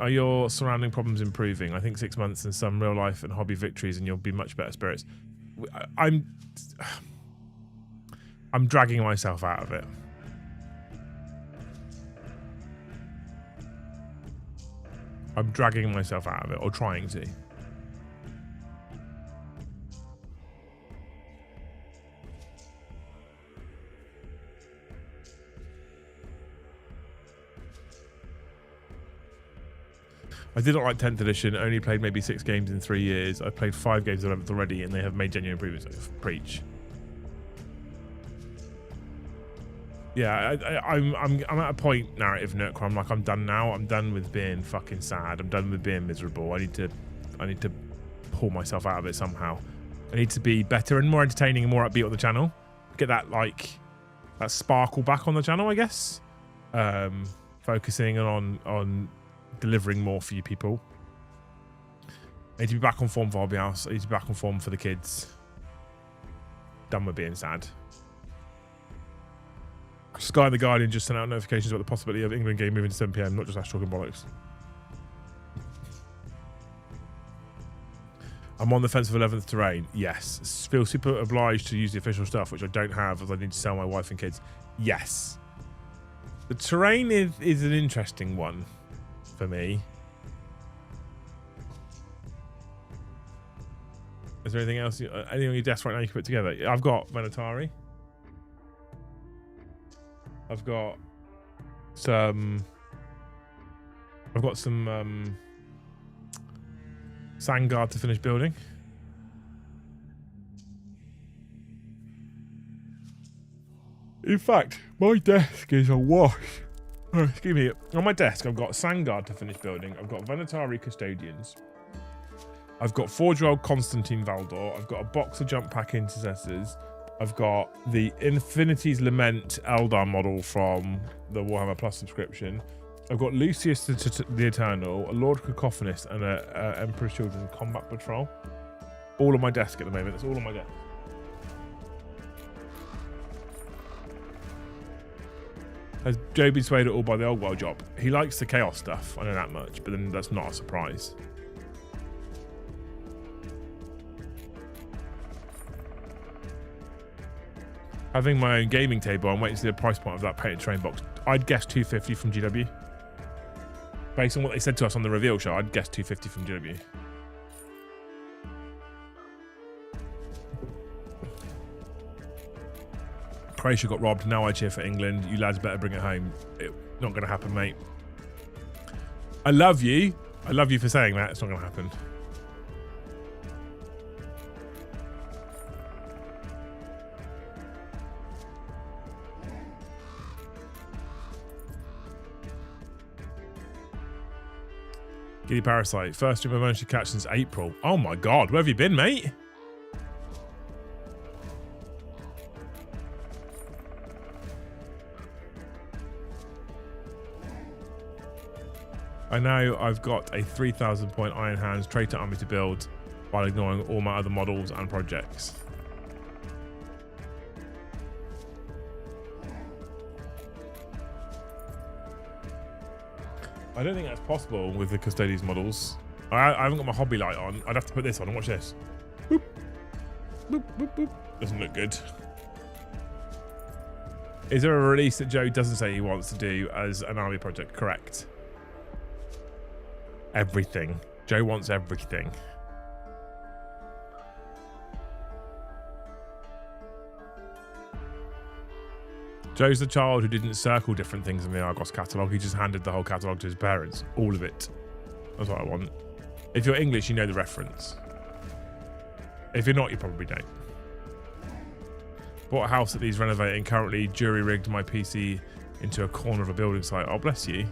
your surrounding problems improving? I think 6 months and some real life and hobby victories, and you'll be much better spirits. I'm dragging myself out of it. I'm dragging myself out of it, or trying to. I did not like 10th edition, only played maybe 6 games in 3 years. I've played 5 games of 11th already, and they have made genuine improvements. Preach. Yeah, I'm at a point, narrative nook, where I'm like, I'm done now. I'm done with being fucking sad. I'm done with being miserable. I need to pull myself out of it somehow. I need to be better and more entertaining and more upbeat on the channel. Get that, like, that sparkle back on the channel, I guess. Focusing on delivering more for you people. I need to be back on form for Hobby House. I need to be back on form for the kids. Done with being sad. Sky and the Guardian just sent out notifications about the possibility of England game moving to 7 PM, not just Ash talking bollocks. I'm on the fence of 11th terrain. Yes. Feel super obliged to use the official stuff, which I don't have, as I need to sell my wife and kids. Yes. The terrain is an interesting one for me. Is there anything else? Anything on your desk right now you can put together? I've got Venatari. I've got some Sandguard to finish building. In fact, my desk is a wash. Excuse me. On my desk, I've got Sandguard to finish building. I've got Venatari Custodians. I've got 4-year-old Constantine Valdor. I've got a box of Jump Pack Intercessors. I've got the Infinity's Lament Eldar model from the Warhammer Plus subscription. I've got Lucius the Eternal, a Lord Cacophonist, and a Emperor's Children Combat Patrol. All on my desk at the moment. It's all on my desk. Has Joe been swayed at all by the old world job? He likes the chaos stuff, I know that much, but then that's not a surprise. Having my own gaming table, I'm waiting to see the price point of that painted terrain box. I'd guess 250 from GW. Based on what they said to us on the reveal show, I'd guess 250 from GW. Croatia got robbed, now I cheer for England. You lads better bring it home. Not going to happen, mate. I love you. I love you for saying that. It's not going to happen. Giddy Parasite. First stream I've managed to catch since April. Oh my god, where have you been, mate? I know I've got a 3,000 point Iron Hands traitor army to build while ignoring all my other models and projects. I don't think that's possible with the Custodes models. I haven't got my hobby light on. I'd have to put this on and watch this. Boop. Boop, boop, boop. Doesn't look good. Is there a release that Joe doesn't say he wants to do as an army project? Correct. Everything. Joe wants everything. Joe's the child who didn't circle different things in the Argos catalogue. He just handed the whole catalogue to his parents. All of it. That's what I want. If you're English, you know the reference. If you're not, you probably don't. Bought a house that needs renovating. Currently jury-rigged my PC into a corner of a building site. Oh, bless you.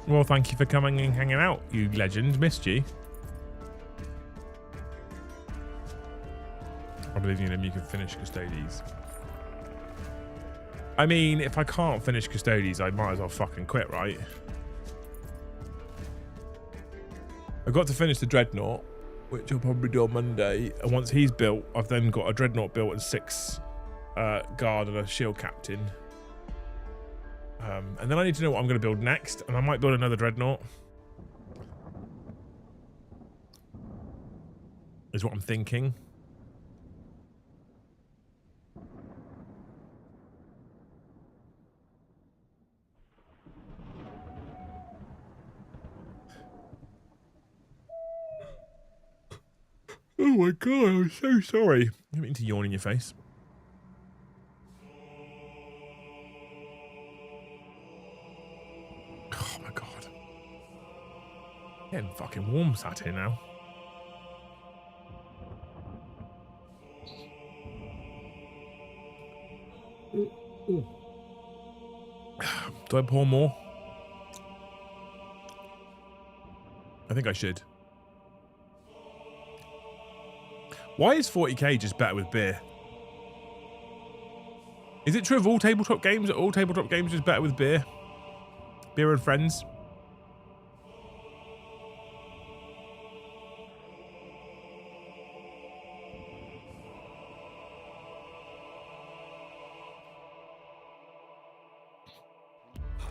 Well, thank you for coming and hanging out, you legend. Missed you. I believe in him, you can finish Custodes. I mean, if I can't finish Custodes, I might as well fucking quit, right? I've got to finish the Dreadnought, which I'll probably do on Monday. And once he's built, I've then got a Dreadnought built and 6 guard and a shield captain. And then I need to know what I'm going to build next. And I might build another Dreadnought. Is what I'm thinking. Oh my god, I'm so sorry. I didn't mean to yawn in your face. Oh my god. Getting fucking warm sat here now. Do I pour more? I think I should. Why is 40k just better with beer? Is it true of all tabletop games? Are all tabletop games just better with beer? Beer and friends?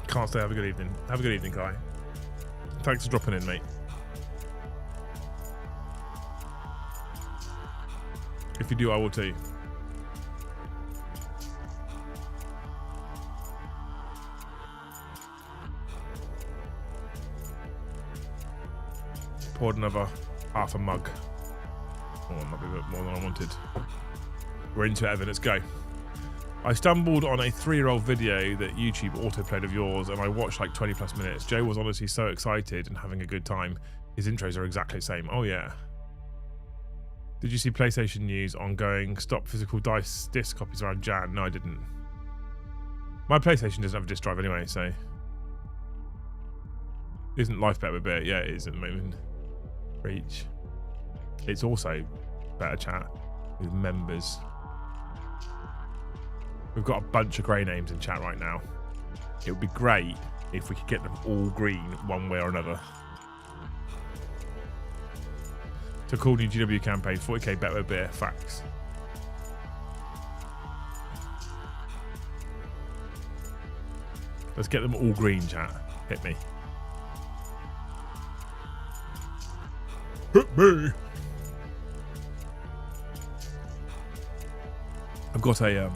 Can't say have a good evening. Have a good evening, Kai. Thanks for dropping in, mate. If you do, I will too. Poured another half a mug. Oh, that might be a bit more than I wanted. We're into it, Evan. Let's go. I stumbled on a 3-year-old video that YouTube autoplayed of yours, and I watched like 20 plus minutes. Joe was honestly so excited and having a good time. His intros are exactly the same. Oh yeah. Did you see PlayStation news on going stop physical disc copies around Jan? No, I didn't. My PlayStation doesn't have a disc drive anyway, so... Isn't life better with beer? Yeah, it is at the moment. Reach. It's also better chat with members. We've got a bunch of grey names in chat right now. It would be great if we could get them all green one way or another. To cool new GW campaign, 40k better with beer, facts. Let's get them all green, chat. Hit me. Hit me. I've got a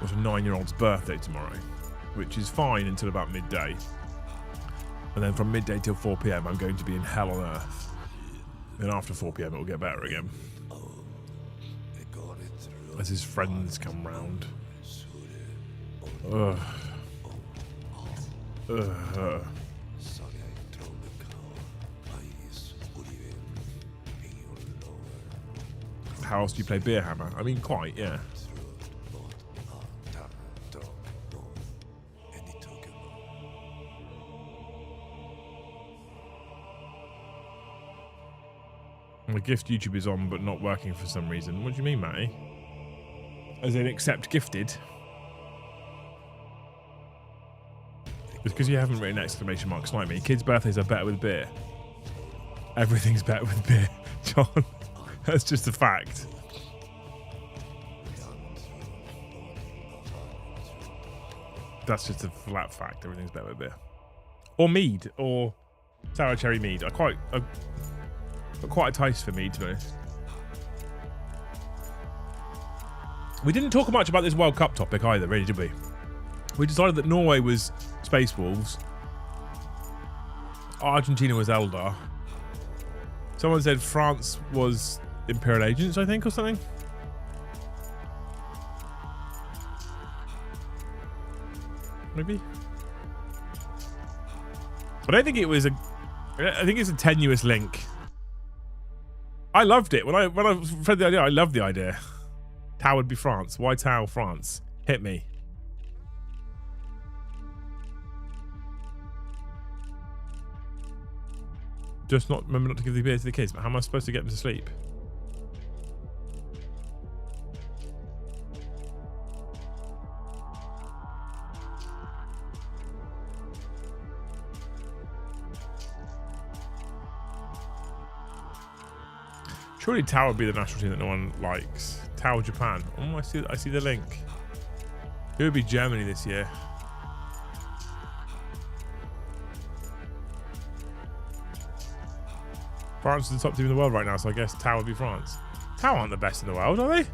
9-year-old's birthday tomorrow, which is fine until about midday. And then from midday till 4 p.m, I'm going to be in hell on earth. Then after 4 p.m, it will get better again. As his friends come round. Ugh. Ugh. How else do you play Beer Hammer? I mean, quite, yeah. My gift YouTube is on, but not working for some reason. What do you mean, Matty? As in, accept gifted? It's because you haven't written exclamation marks like me. Kids' birthdays are better with beer. Everything's better with beer, John. That's just a fact. That's just a flat fact. Everything's better with beer. Or mead, or sour cherry mead. I've got quite a taste for mead, to be honest. We didn't talk much about this World Cup topic either, really, did we? We decided that Norway was Space Wolves. Argentina was Eldar. Someone said France was Imperial Agents, I think, or something. Maybe. But I think it was I think it's a tenuous link. I loved it when I read the idea. I loved the idea. Tau would be France. Why Tau France? Hit me. Just not remember not to give the beer to the kids. But how am I supposed to get them to sleep? Surely Tau would be the national team that no one likes. Tau Japan. Oh, I see the link. It would be Germany this year. France is the top team in the world right now, so I guess Tau would be France. Tau aren't the best in the world, are they?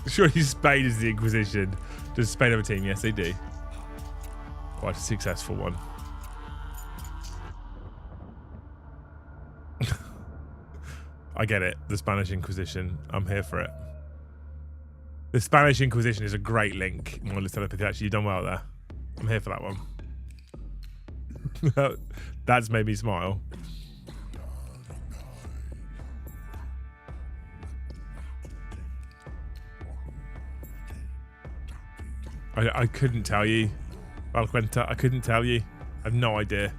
Surely Spain is the Inquisition. Does Spain have a team? Yes, they do. Quite a successful one. I get it. The Spanish Inquisition. I'm here for it. The Spanish Inquisition is a great link. Modalist telepathy. Actually, you've done well there. I'm here for that one. That's made me smile. I couldn't tell you. Valquenta, I couldn't tell you. I have no idea.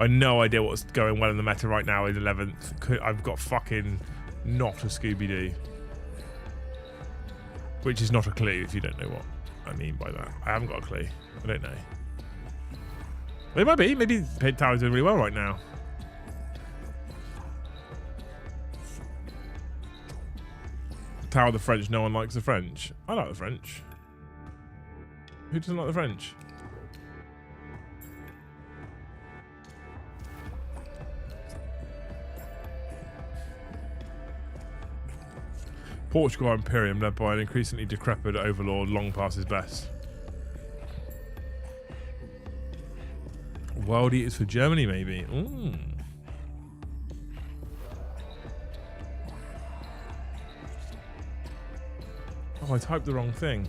I have no idea what's going well in the meta right now in 11th. I've got fucking not a Scooby-Doo. Which is not a clue if you don't know what I mean by that. I haven't got a clue. I don't know. It might be. Maybe Pit Tower's doing really well right now. Tower of the French, no one likes the French. I like the French. Who doesn't like the French? Portugal Imperium, led by an increasingly decrepit overlord, long past his best. World Eaters for Germany, maybe. Ooh. Oh, I typed the wrong thing.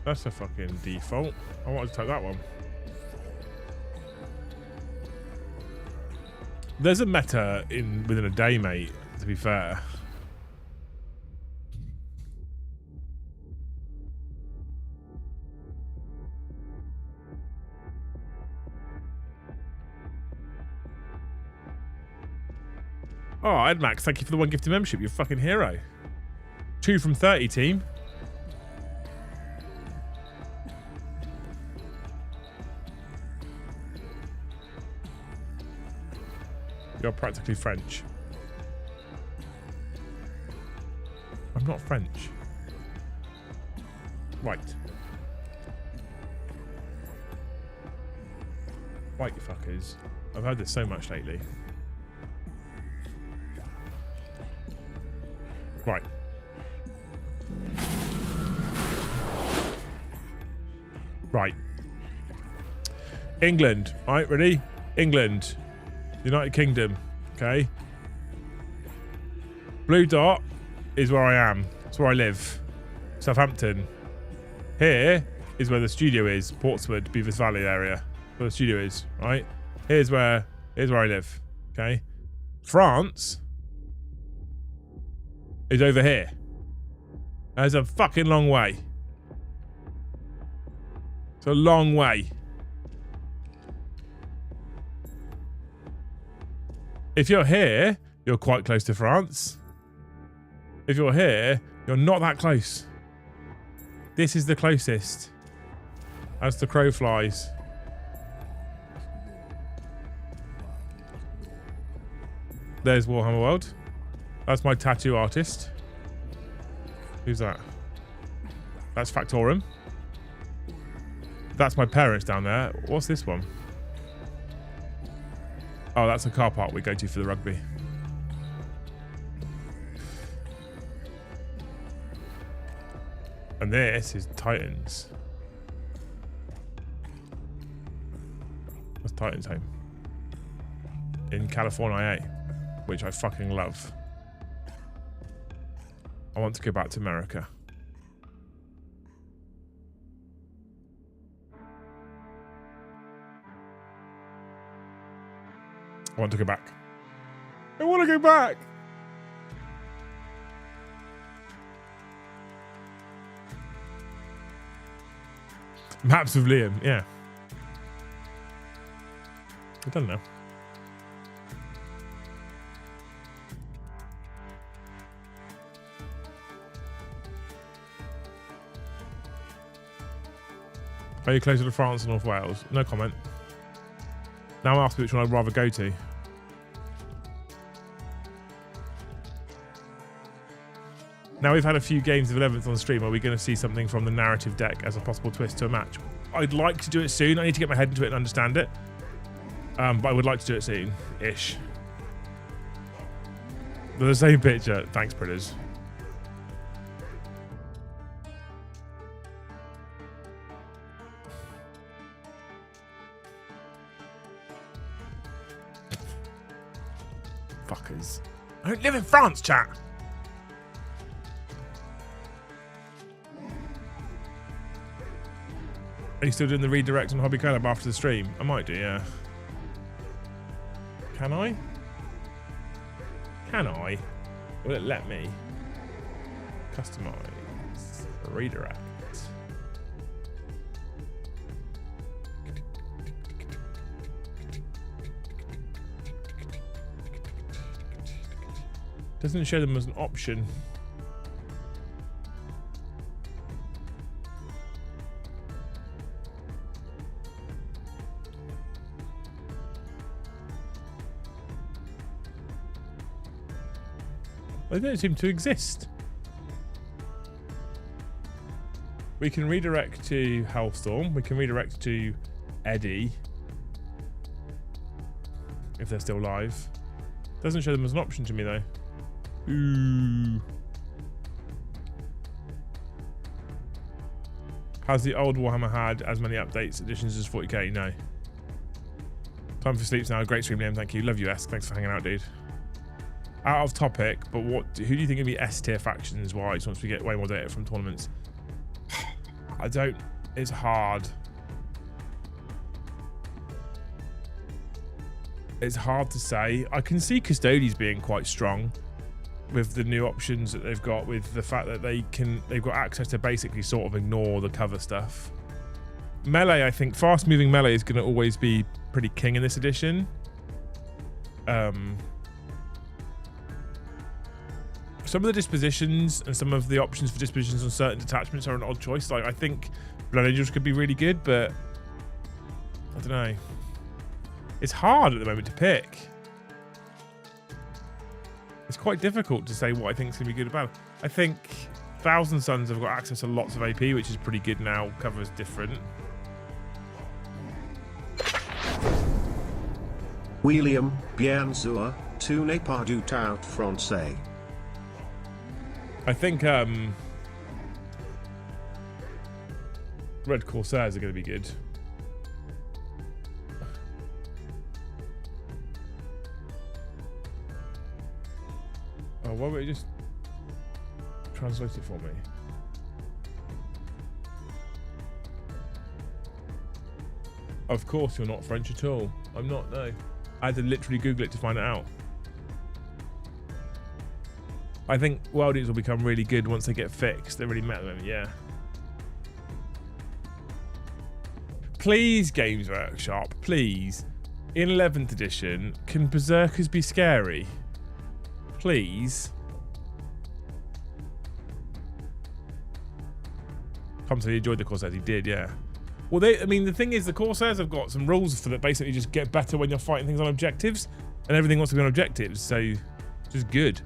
That's a fucking default. I wanted to type that one. There's a meta within a day, mate, to be fair. Oh, Edmax, thank you for the 1 gifted membership. You're a fucking hero. 2 from 30, team. You're practically French. I'm not French. Right. Right, you fuckers. I've heard this so much lately. Right. Right. England. Right, ready? England. United Kingdom. Okay. Blue dot is where I am. It's where I live. Southampton. Here is where the studio is. Portsmouth, Beavers Valley area. Where the studio is, right? Here's where I live. Okay. France is over here. That's a fucking long way. It's a long way. If you're here, you're quite close to France. If you're here, you're not that close. This is the closest. As the crow flies. There's Warhammer World. That's my tattoo artist. Who's that? That's Factorum. That's my parents down there. What's this one? Oh, that's a car park we go to for the rugby. And this is Titans. That's Titans home. In California, which I fucking love. I want to go back to America. I want to go back. I want to go back. Maps of Liam, yeah. I don't know. Are you closer to France or North Wales? No comment. Now ask me which one I'd rather go to. Now we've had a few games of 11th on stream. Are we going to see something from the narrative deck as a possible twist to a match? I'd like to do it soon. I need to get my head into it and understand it. But I would like to do it soon-ish. They're the same picture. Thanks, Pritters. Fuckers. I don't live in France, chat. Are you still doing the redirect on Hobby Collab after the stream? I might do, yeah. Can I? Can I? Will it let me? Customize. Redirect. Doesn't show them as an option. They don't seem to exist. We can redirect to Hellstorm. We can redirect to Eddie. If they're still live. Doesn't show them as an option to me though. Ooh. Has the old Warhammer had as many updates, additions as 40k? No. Time for sleeps now. Great stream, Liam. Thank you. Love you, Esk. Thanks for hanging out, dude. Out of topic, but who do you think would be S tier factions wise once we get way more data from tournaments? I don't. It's hard. It's hard to say. I can see Custodes being quite strong with the new options that they've got, with the fact that they've got access to basically sort of ignore the cover stuff. Melee, I think fast moving melee is going to always be pretty king in this edition. Some of the dispositions and some of the options for dispositions on certain detachments are an odd choice. Like I think Blood Angels could be really good, but I don't know. It's hard at the moment to pick. It's quite difficult to say what I think is going to be good about I think Thousand Suns have got access to lots of AP, which is pretty good now. Covers different. William, bien sûr, tu n'es pas du tout français. I think Red Corsairs are going to be good. Oh, why don't you just translate it for me? Of course you're not French at all. I'm not, no. I had to literally Google it to find it out. I think worldies will become really good once they get fixed. They're really meta at the moment, yeah. Please, Games Workshop, please. In 11th edition, can Berserkers be scary? Please. Come to he enjoyed the Corsairs, he did, yeah. Well, I mean, the thing is, the Corsairs have got some rules for that basically just get better when you're fighting things on objectives, and everything wants to be on objectives, so just good.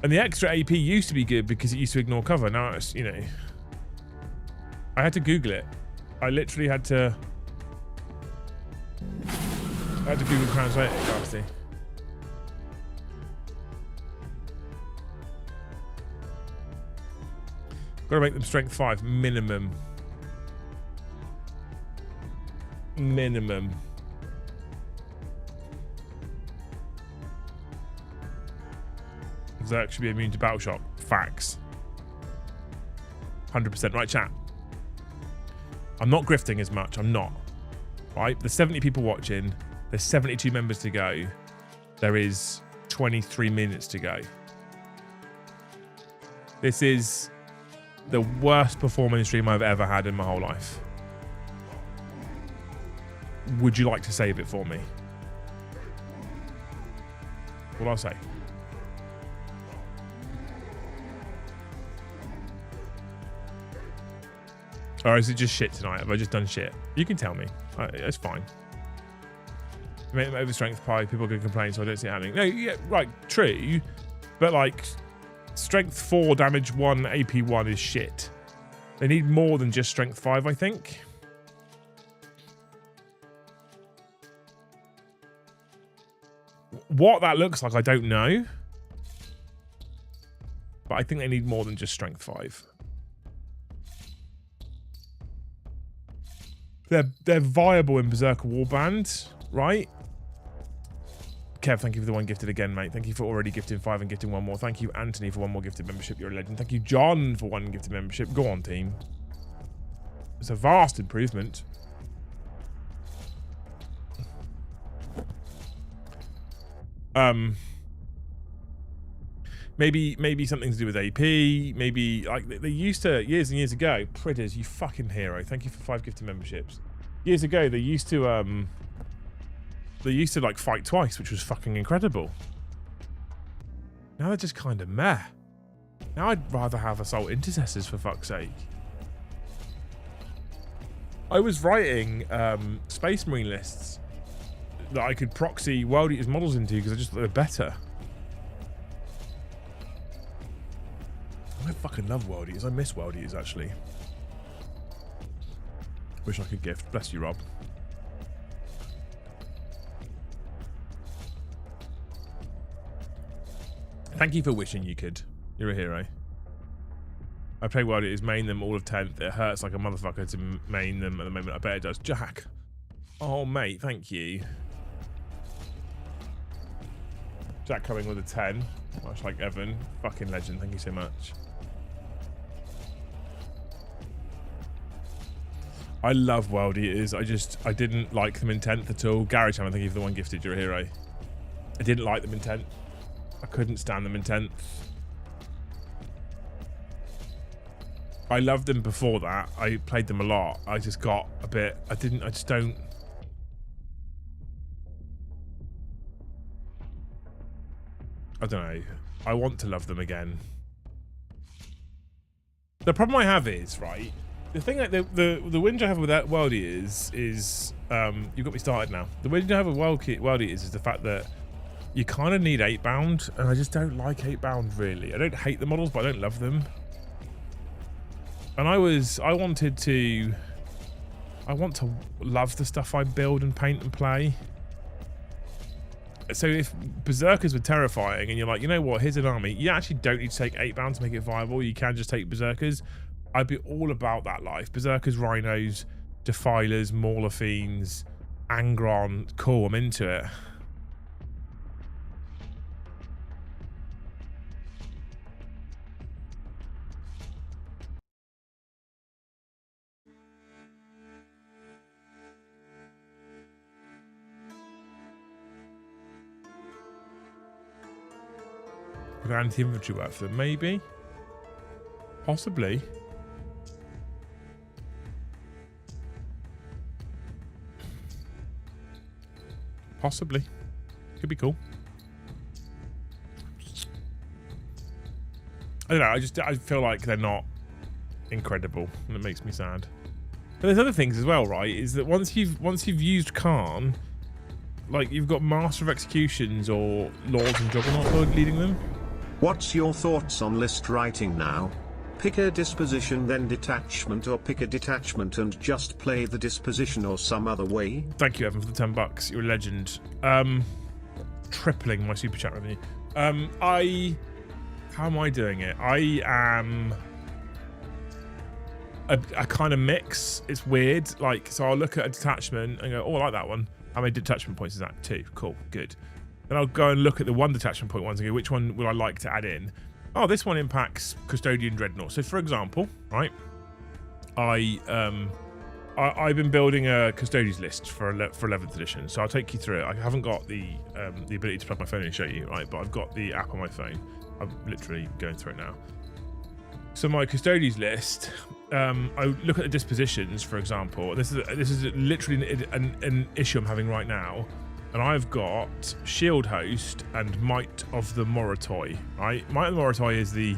And the extra AP used to be good because it used to ignore cover. Now it's, you know, I had to Google it. I literally had to Google translate it, Casty. Gotta make them strength 5 minimum. Minimum. Zerk should be immune to battle shock. Facts. 100%. Right, chat. I'm not grifting as much. I'm not. Right? There's 70 people watching. There's 72 members to go. There is 23 minutes to go. This is the worst performing stream I've ever had in my whole life. Would you like to save it for me? What I'll say. Or is it just shit tonight? Have I just done shit? You can tell me. It's fine. Make them over strength 5. People can complain, so I don't see it happening. No, yeah, right, true. But like, strength 4, damage 1, AP 1 is shit. They need more than just strength 5, I think. What that looks like, I don't know. But I think they need more than just strength 5. They're viable in Berserker Warband, right? Kev, thank you for the 1 gifted again, mate. Thank you for already gifting 5 and gifting 1 more. Thank you, Anthony, for 1 more gifted membership. You're a legend. Thank you, John, for 1 gifted membership. Go on, team. It's a vast improvement. Maybe something to do with AP. Maybe like they used to years and years ago. Pritters, you fucking hero. Thank you for 5 gifted memberships. Years ago, they used to like fight twice, which was fucking incredible. Now they're just kind of meh. Now I'd rather have assault intercessors, for fuck's sake. I was writing Space Marine lists that I could proxy World Eaters models into because I just thought they were better. I fucking love World Eaters. I miss World Eaters, actually. Wish I could gift. Bless you, Rob. Thank you for wishing you could. You're a hero. I play World Eaters, main them all of 10th. It hurts like a motherfucker to main them at the moment. I bet it does. Jack. Oh, mate, thank you. Jack coming with a 10. Much like Evan. Fucking legend. Thank you so much. I love World Eaters. I didn't like them in 10th at all. Garage Hammer, thank you for the 1 gifted. You're a hero. I didn't like them in 10th. I couldn't stand them in 10th. I loved them before that. I played them a lot. I just got a bit... I just don't... I don't know. I want to love them again. The problem I have is, right... The thing that the whinge I have with that World Eaters is you've got me started now. The whinge I have with World Eaters is the fact that you kind of need 8-bound, and I just don't like 8-bound really. I don't hate the models, but I don't love them. And I want to love the stuff I build and paint and play. So if Berserkers were terrifying and you're like, you know what, here's an army, you actually don't need to take 8-bound to make it viable. You can just take Berserkers. I'd be all about that life. Berserkers, Rhinos, Defilers, Mauler Fiends, Angron. Cool, I'm into it. With anti-infantry work for them, maybe, possibly. Possibly, could be cool. I don't know. I feel like they're not incredible, and it makes me sad. But there's other things as well, right? Is that once you've used Khan, like you've got Master of Executions or Lords and Juggernaut leading them. What's your thoughts on list writing now? Pick a disposition then detachment, or pick a detachment and just play the disposition or some other way? Thank you, Evan, for the $10. You're a legend. Tripling my super chat revenue. How am I doing it? I am a kind of mix. It's weird. Like, so I'll look at a detachment and go, oh, I like that one. How many detachment points is that? 2. Cool, good. Then I'll go and look at the 1 detachment point ones and go, which one would I like to add in? Oh, this one impacts Custodian Dreadnought. So, for example, right, I've been building a Custodes list for 11th edition. So I'll take you through it. I haven't got the ability to plug my phone in and show you, right? But I've got the app on my phone. I'm literally going through it now. So my Custodes list, I look at the dispositions, for example. This is literally an issue I'm having right now. And I've got Shield Host and Might of the Moritoi, right? Might of the Moritoi is the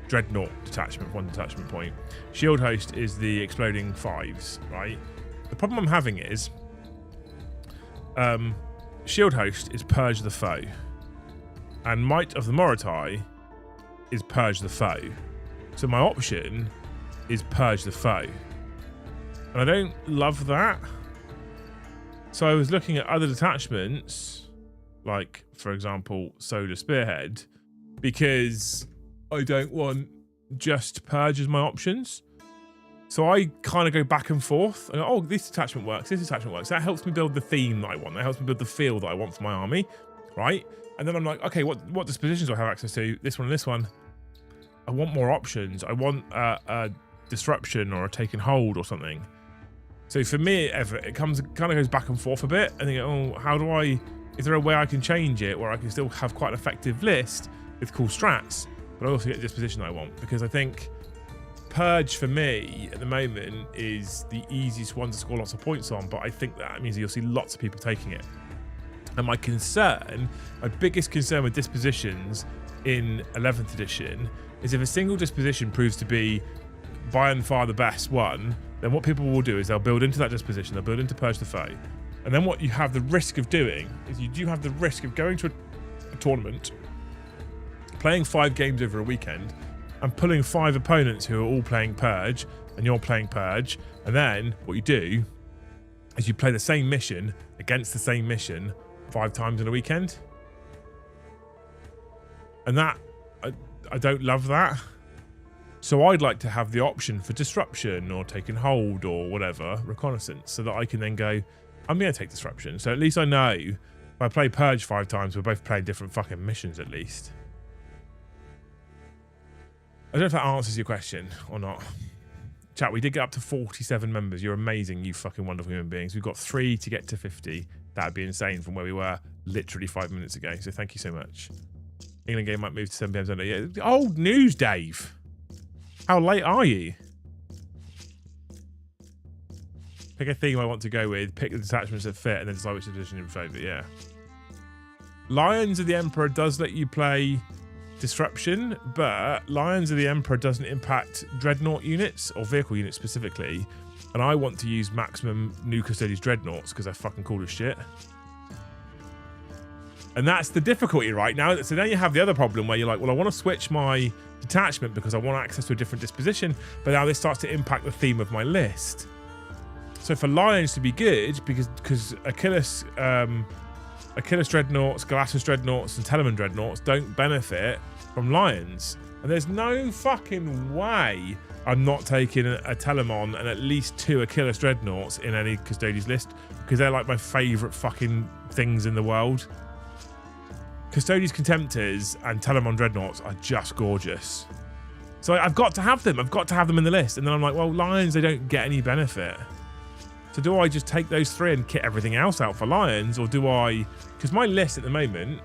Dreadnought detachment, 1 detachment point. Shield Host is the Exploding 5s, right? The problem I'm having is Shield Host is Purge the Foe. And Might of the Moritoi is Purge the Foe. So my option is Purge the Foe. And I don't love that. So I was looking at other detachments, like, for example, Solar Spearhead, because I don't want just Purge as my options. So I kind of go back and forth. And go, oh, this detachment works, this detachment works. That helps me build the theme that I want. That helps me build the feel that I want for my army, right? And then I'm like, okay, what dispositions do I have access to? This one and this one. I want more options. I want a disruption or a taken hold or something. So for me, it kind of goes back and forth a bit, and you go, oh, is there a way I can change it where I can still have quite an effective list with cool strats, but I also get the disposition I want? Because I think Purge for me at the moment is the easiest one to score lots of points on, but I think that means you'll see lots of people taking it. And my biggest concern with dispositions in 11th edition is if a single disposition proves to be by and far the best one, then what people will do is they'll build into that disposition, they'll build into Purge the Foe. And then what you have the risk of doing is you do have the risk of going to a tournament, playing 5 games over a weekend, and pulling 5 opponents who are all playing Purge, and you're playing Purge, and then what you do is you play the same mission against the same mission 5 times in a weekend. And that, I don't love that. So I'd like to have the option for disruption or taking hold or whatever, reconnaissance, so that I can then go, I'm going to take disruption. So at least I know if I play Purge 5 times, we're both playing different fucking missions at least. I don't know if that answers your question or not. Chat, we did get up to 47 members. You're amazing, you fucking wonderful human beings. We've got 3 to get to 50. That'd be insane from where we were literally 5 minutes ago. So thank you so much. England game might move to 7 p.m. Sunday. Yeah. Old news, Dave. How late are you? Pick a theme I want to go with, pick the detachments that fit, and then decide which edition in favour, yeah. Lions of the Emperor does let you play disruption, but Lions of the Emperor doesn't impact dreadnought units, or vehicle units specifically, and I want to use maximum new Custodes dreadnoughts because they're fucking cool as shit. And that's the difficulty right now. So now you have the other problem where you're like, well, I want to switch my detachment because I want access to a different disposition, but now this starts to impact the theme of my list. So for Lions to be good, because Achilles Dreadnoughts, Galactus Dreadnoughts, and Telemann Dreadnoughts don't benefit from Lions. And there's no fucking way I'm not taking a Telemann and at least 2 Achilles Dreadnoughts in any Custodes list, because they're like my favourite fucking things in the world. Custodes Contemptors and Telemann Dreadnoughts are just gorgeous. So I've got to have them. I've got to have them in the list. And then I'm like, well, Lions, they don't get any benefit. So do I just take those 3 and kit everything else out for Lions? Or do I... Because my list at the moment,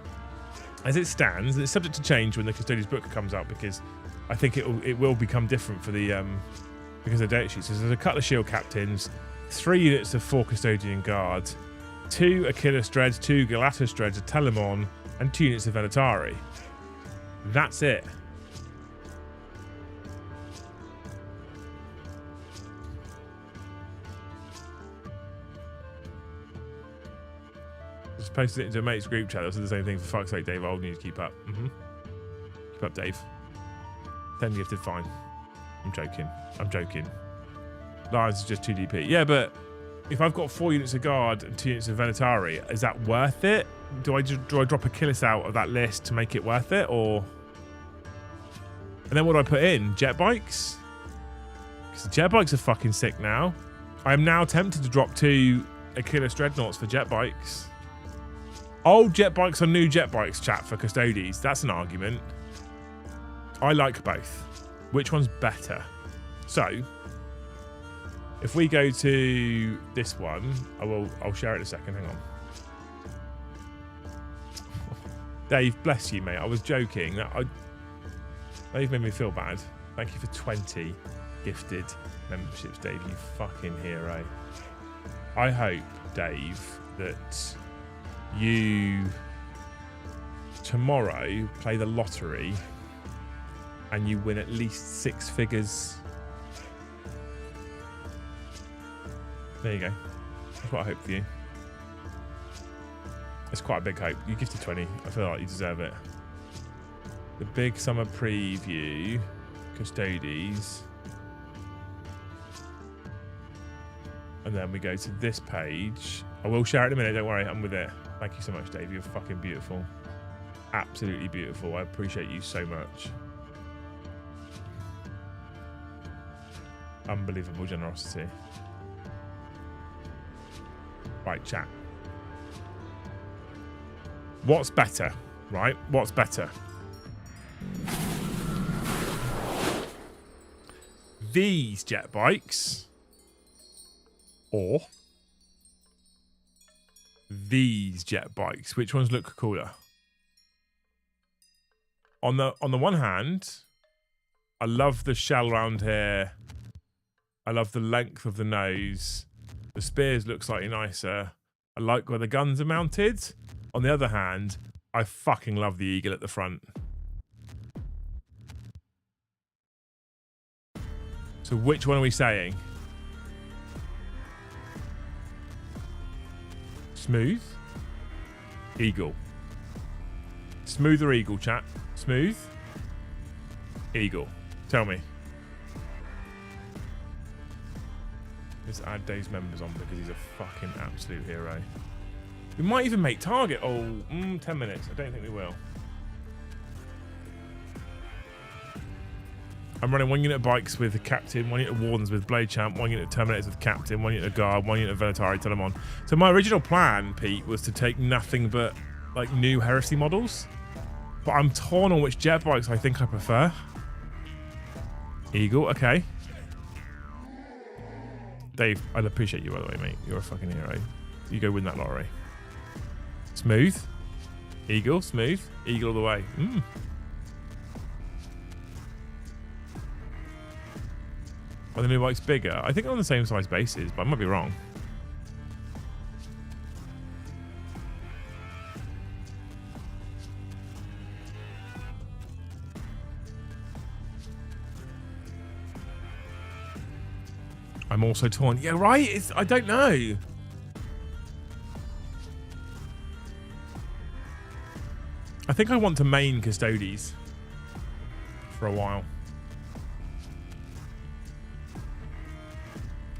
as it stands, it's subject to change when the Custodes book comes out, because I think it will become different for the... because of the data sheets. So there's a couple of Shield Captains, 3 units of 4 Custodian Guard, 2 Achilles Dreads, 2 Galactus Dreads, a Telemann, and 2 units of Venatari. That's it. Just posted it into a mate's group chat. That's the same thing. For fuck's sake, Dave. I'll need to keep up. Keep up, Dave. 10 gifted, fine. I'm joking. I'm joking. Lions is just 2 DP. Yeah, but if I've got 4 units of guard and 2 units of Venatari, is that worth it? Do I drop Achilles out of that list to make it worth it, or? And then what do I put in? Jet bikes? Because the jet bikes are fucking sick now. I am now tempted to drop 2 Achilles Dreadnoughts for jet bikes. Old jet bikes or new jet bikes, chat, for Custodes. That's an argument. I like both. Which one's better? So, if we go to this one, I'll share it in a second. Hang on. Dave, bless you, mate. I was joking. Dave made me feel bad. Thank you for 20 gifted memberships, Dave. You fucking hero. I hope, Dave, that you tomorrow play the lottery and you win at least 6 figures. There you go. That's what I hope for you. It's quite a big hope. You gifted 20. I feel like you deserve it. The big summer preview. Custodes. And then we go to this page. I will share it in a minute. Don't worry. I'm with it. Thank you so much, Dave. You're fucking beautiful. Absolutely beautiful. I appreciate you so much. Unbelievable generosity. Right, chat. What's better, right? What's better? These jet bikes or these jet bikes? Which ones look cooler? On the one hand, I love the shell around here. I love the length of the nose. The spears look slightly nicer. I like where the guns are mounted. On the other hand, I fucking love the eagle at the front. So which one are we saying? Smooth? Eagle. Smooth or eagle, chat? Smooth? Eagle. Tell me. Let's add Dave's members on because he's a fucking absolute hero. We might even make target. 10 minutes. I don't think we will. I'm running 1 unit of bikes with the captain, 1 unit of wardens with blade champ, 1 unit of terminators with captain, 1 unit of guard, 1 unit of Venatari Telemann. So my original plan, Pete, was to take nothing but like new heresy models. But I'm torn on which jet bikes I think I prefer. Eagle, okay. Dave, I appreciate you, by the way, mate. You're a fucking hero. You go win that lottery. Smooth. Eagle, smooth. Eagle all the way. Are the new bikes bigger? I think they're on the same size bases, but I might be wrong. I'm also torn. Yeah, right? I don't know. I think I want to main Custodes for a while.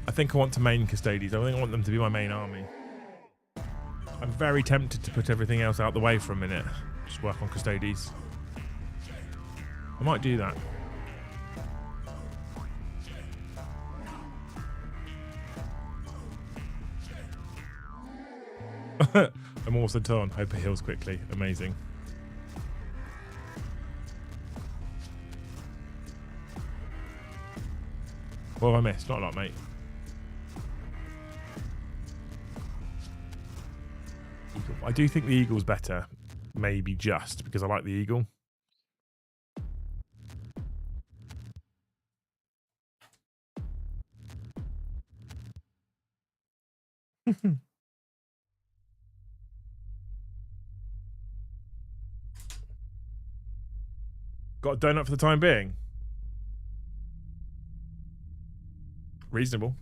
I think I want to main Custodes. I think I want them to be my main army. I'm very tempted to put everything else out the way for a minute. Just work on Custodes. I might do that. I'm also torn. Hope it heals quickly. Amazing. What have I missed? Not a lot, mate. Eagle. I do think the eagle's better. Maybe just because I like the eagle. Got a donut for the time being. Reasonable.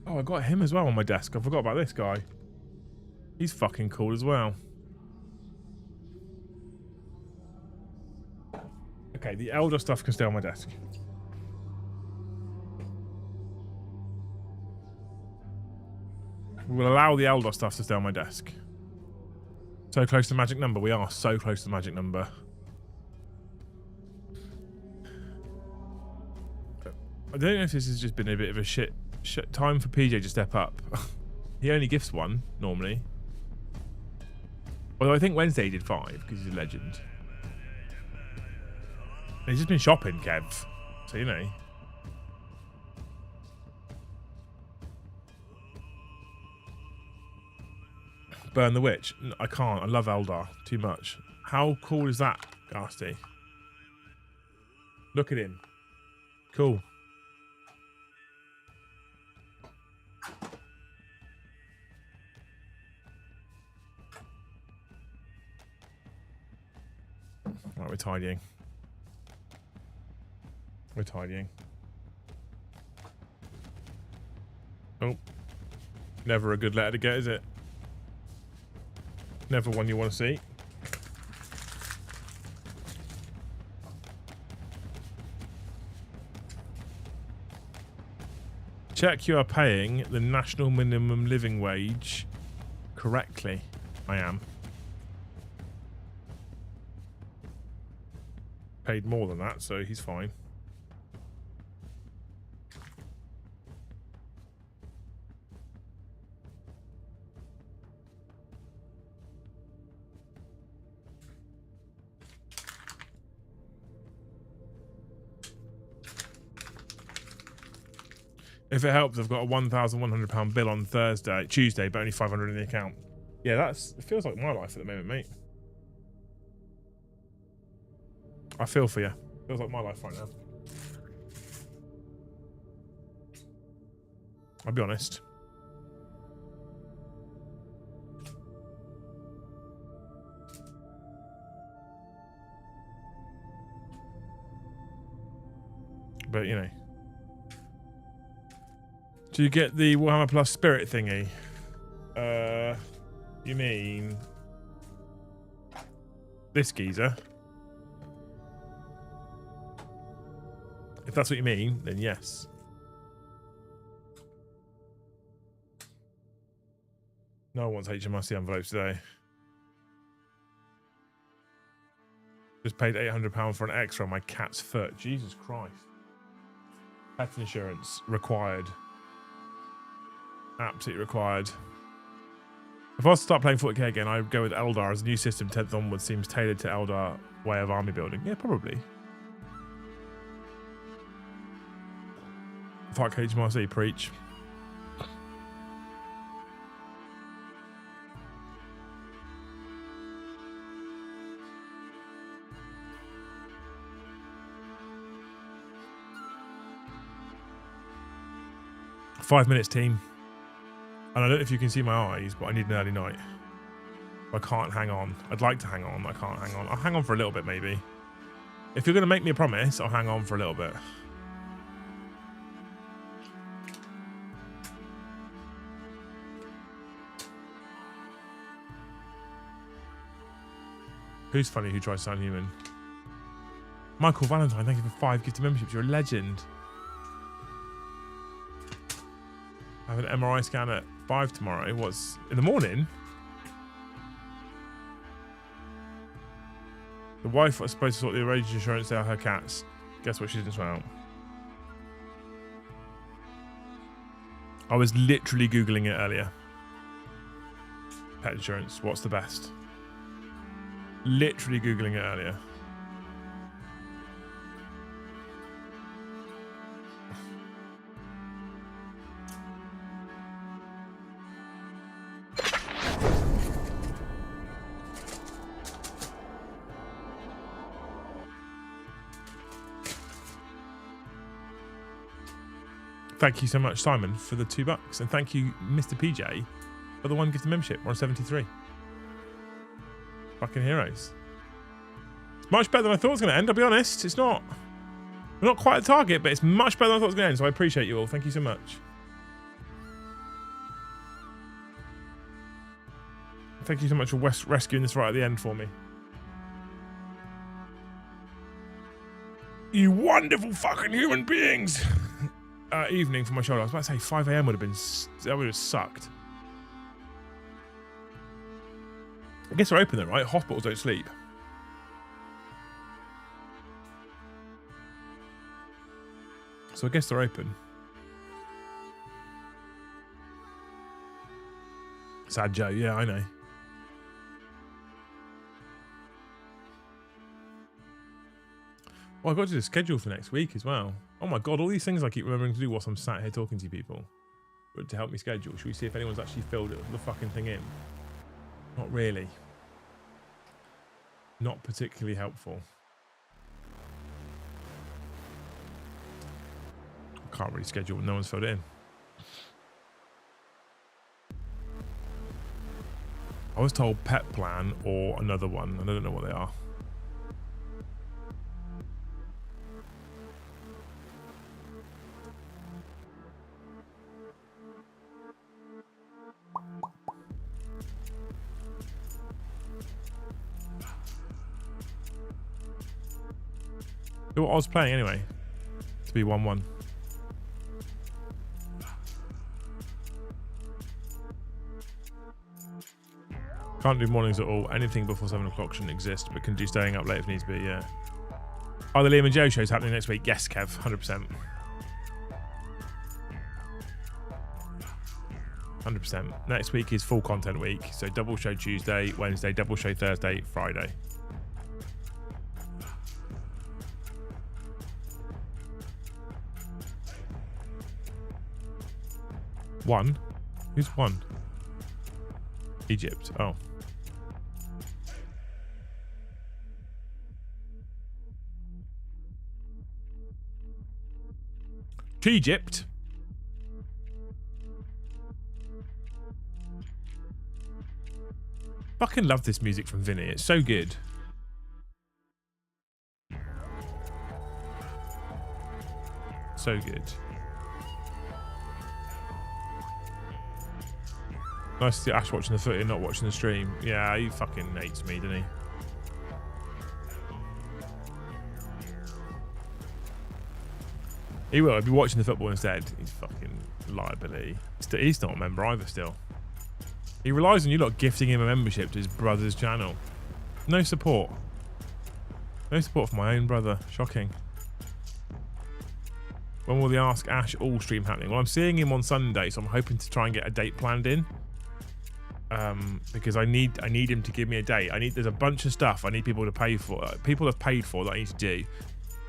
Oh, I got him as well on my desk. I forgot about this guy. He's fucking cool as well. Okay, the elder stuff can stay on my desk. We will allow the elder stuff to stay on my desk. So close to the magic number. We are so close to the magic number. I don't know if this has just been a bit of a shit time for PJ to step up. He only gifts one, normally. Although I think Wednesday he did 5, because he's a legend. And he's just been shopping, Kev. So, you know. Burn the Witch. I can't. I love Eldar too much. How cool is that, Ghasty? Look at him. Cool. Right, we're tidying. We're tidying. Oh. Never a good letter to get, is it? Never one you want to see. Check you are paying the national minimum living wage correctly. I am. Paid more than that, so he's fine. If it helps, I've got a £1,100 bill on Tuesday, but only 500 in the account. Yeah, it feels like my life at the moment, mate. I feel for you. Feels like my life right now. I'll be honest. But, you know. Do you get the Warhammer Plus Spirit thingy? You mean this geezer? If that's what you mean, then yes. No one wants HMRC envelopes today. Just paid £800 for an X-ray on my cat's foot. Jesus Christ. Pet insurance required. Absolutely required. If I was to start playing 40k again, I'd go with Eldar as a new system 10th onwards seems tailored to Eldar way of army building. Yeah, probably. Fuck HMRC, preach. "5 minutes, team. And I don't know if you can see my eyes, but I need an early night. I can't hang on. I'd like to hang on. I can't hang on. I'll hang on for a little bit, maybe. If you're going to make me a promise, I'll hang on for a little bit. Who's funny who tries to sound human? Michael Valentine, thank you for 5 gifted memberships. You're a legend. I have an MRI scan at 5 tomorrow. What's in the morning? The wife was supposed to sort the outrageous insurance out her cats. Guess what she didn't sort out? I was literally Googling it earlier. Pet insurance, what's the best? Literally Googling it earlier. Thank you so much, Simon, for the $2. And thank you, Mr. PJ, for the 1 gifted membership. We're on 73. Fucking heroes. It's much better than I thought it was going to end, I'll be honest. It's not. We're not quite at target, but it's much better than I thought it was going to end, so I appreciate you all. Thank you so much. Thank you so much for rescuing this right at the end for me. You wonderful fucking human beings! Evening for my shoulder. I was about to say 5 AM would have been... That would have sucked. I guess they're open though, right? Hospitals don't sleep. So I guess they're open. Sad Joe, yeah, I know. Well, I've got to do the schedule for next week as well. Oh my god, all these things I keep remembering to do whilst I'm sat here talking to you people. But to help me schedule. Should we see if anyone's actually filled the fucking thing in? Not really. Not particularly helpful. I can't really schedule when no one's filled it in. I was told pet plan or another one, and I don't know what they are. What I was playing anyway, to be 1-1. Can't do mornings at all. Anything before 7 o'clock shouldn't exist, but can do staying up late if needs be, yeah. Are the Liam and Joe shows happening next week? Yes, Kev, 100%. 100%. Next week is full content week, so double show Tuesday, Wednesday, double show Thursday, Friday. One? Who's one? Egypt. Oh. To Egypt. Fucking love this music from Vinny. It's so good. So good. Nice to see Ash watching the footy and not watching the stream. Yeah, he fucking hates me, doesn't he? He will. He'll be watching the football instead. He's fucking liability. He's not a member either still. He relies on you lot gifting him a membership to his brother's channel. No support. No support for my own brother. Shocking. When will the Ask Ash All stream happening? Well, I'm seeing him on Sunday, so I'm hoping to try and get a date planned in. Because I need him to give me a date. There's a bunch of stuff I need people to pay for. People have paid for that I need to do.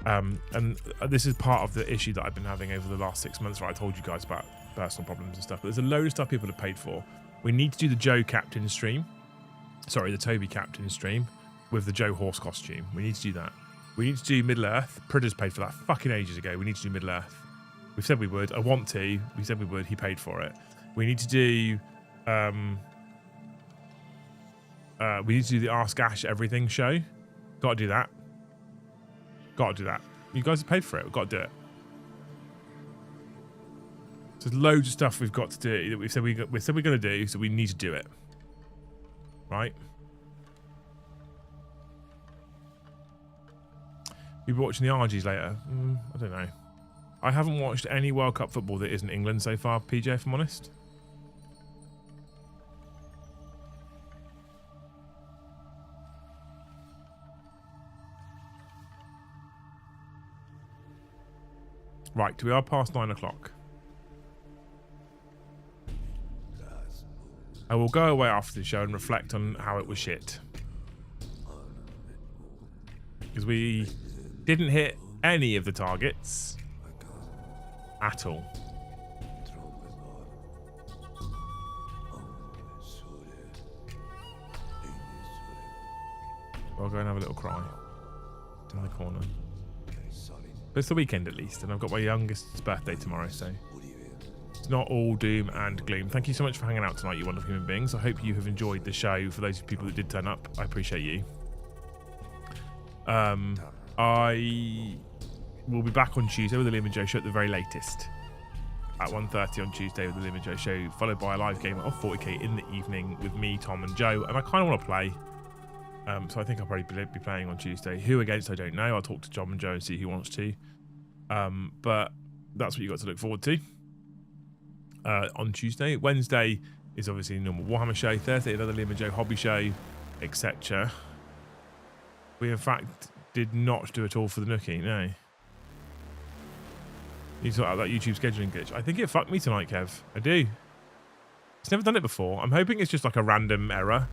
And this is part of the issue that I've been having over the last 6 months, where I told you guys about personal problems and stuff. But there's a load of stuff people have paid for. We need to do the Joe Captain stream. Sorry, the Toby Captain stream with the Joe Horse costume. We need to do that. We need to do Middle Earth. Pridder's paid for that fucking ages ago. We need to do Middle Earth. We've said we would. I want to. We said we would. He paid for it. We need to do... We need to do the Ask Ash Everything show. Got to do that. Got to do that. You guys have paid for it. We've got to do it. So there's loads of stuff we've got to do that we said we're going to do, so we need to do it. Right? You'll be watching the RGs later. I don't know. I haven't watched any World Cup football that isn't England so far, PJ, if I'm honest. Right, we are past 9 o'clock. I will go away after the show and reflect on how it was shit. Because we didn't hit any of the targets at all. I'll go and have a little cry in the corner. But it's the weekend at least, and I've got my youngest's birthday tomorrow, so it's not all doom and gloom. Thank you so much for hanging out tonight, you wonderful human beings. I hope you have enjoyed the show. For those people that did turn up, I appreciate you. I will be back on Tuesday with the Liam and Joe show at the very latest. At 1:30 on Tuesday with the Liam and Joe show, followed by a live game of 40k in the evening with me, Tom and Joe. And I kind of want to play. So I think I'll probably be playing on Tuesday. Who against, I don't know. I'll talk to John and Joe and see who wants to. But that's what you got to look forward to on Tuesday. Wednesday is obviously a normal Warhammer show. Thursday, another Liam and Joe hobby show, etc. We, in fact, did not do it all for the Nookie, no. You sort out that YouTube scheduling glitch. I think it fucked me tonight, Kev. I do. It's never done it before. I'm hoping it's just like a random error.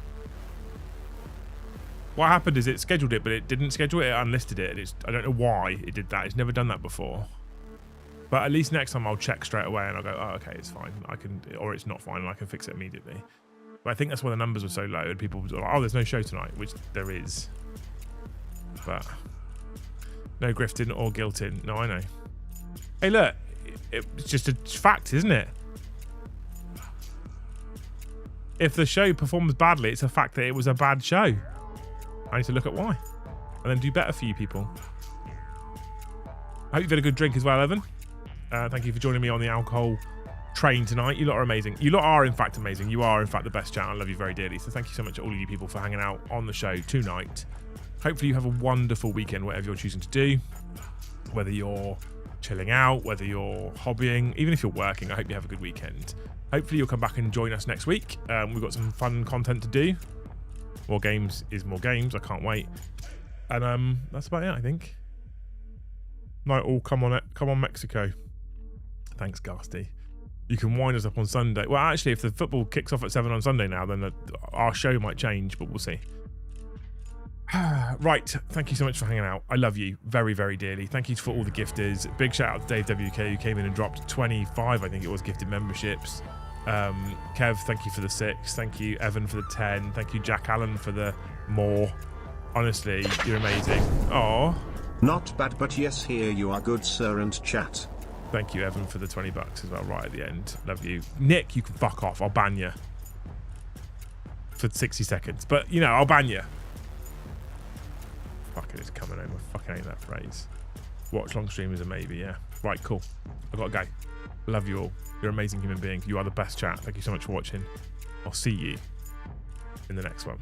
What happened is it scheduled it, but it didn't schedule it. It unlisted it. And I don't know why it did that. It's never done that before. But at least next time I'll check straight away and I'll go, oh, okay, it's fine. I can, or it's not fine and I can fix it immediately. But I think that's why the numbers were so low and people were like, oh, there's no show tonight, which there is. But no grifting or guilting. No, I know. Hey, look, it's just a fact, isn't it? If the show performs badly, it's a fact that it was a bad show. I need to look at why and then do better for you people. I hope you've had a good drink as well, Evan. Thank you for joining me on the alcohol train tonight. You lot are amazing. You lot are, in fact, amazing. You are, in fact, the best chat. I love you very dearly. So thank you so much to all of you people for hanging out on the show tonight. Hopefully you have a wonderful weekend, whatever you're choosing to do. Whether you're chilling out, whether you're hobbying, even if you're working, I hope you have a good weekend. Hopefully you'll come back and join us next week. We've got some fun content to do. More games is more games. I can't wait. And that's about it, I think. Night all, come on Mexico. Thanks, Gasty. You can wind us up on Sunday. Well, actually, if the football kicks off at 7 on Sunday now, then our show might change, but we'll see. Right, thank you so much for hanging out. I love you very, very dearly. Thank you for all the gifters. Big shout out to Dave WK, who came in and dropped 25, I think it was, gifted memberships. Kev, thank you for the 6. Thank you, Evan, for the 10. Thank you, Jack Allen, for the more. Honestly, you're amazing. Oh, not bad, but yes, here you are, good sir, and chat. Thank you, Evan, for the $20 as well, right at the end. Love you. Nick, you can fuck off. I'll ban you for 60 seconds. But, you know, I'll ban you. Fucking it's coming home. I fucking hate that phrase. Watch long streamers and maybe, yeah. Right, cool. I've got to go. Love you all. You're amazing human beings. You are the best chat. Thank you so much for watching. I'll see you in the next one.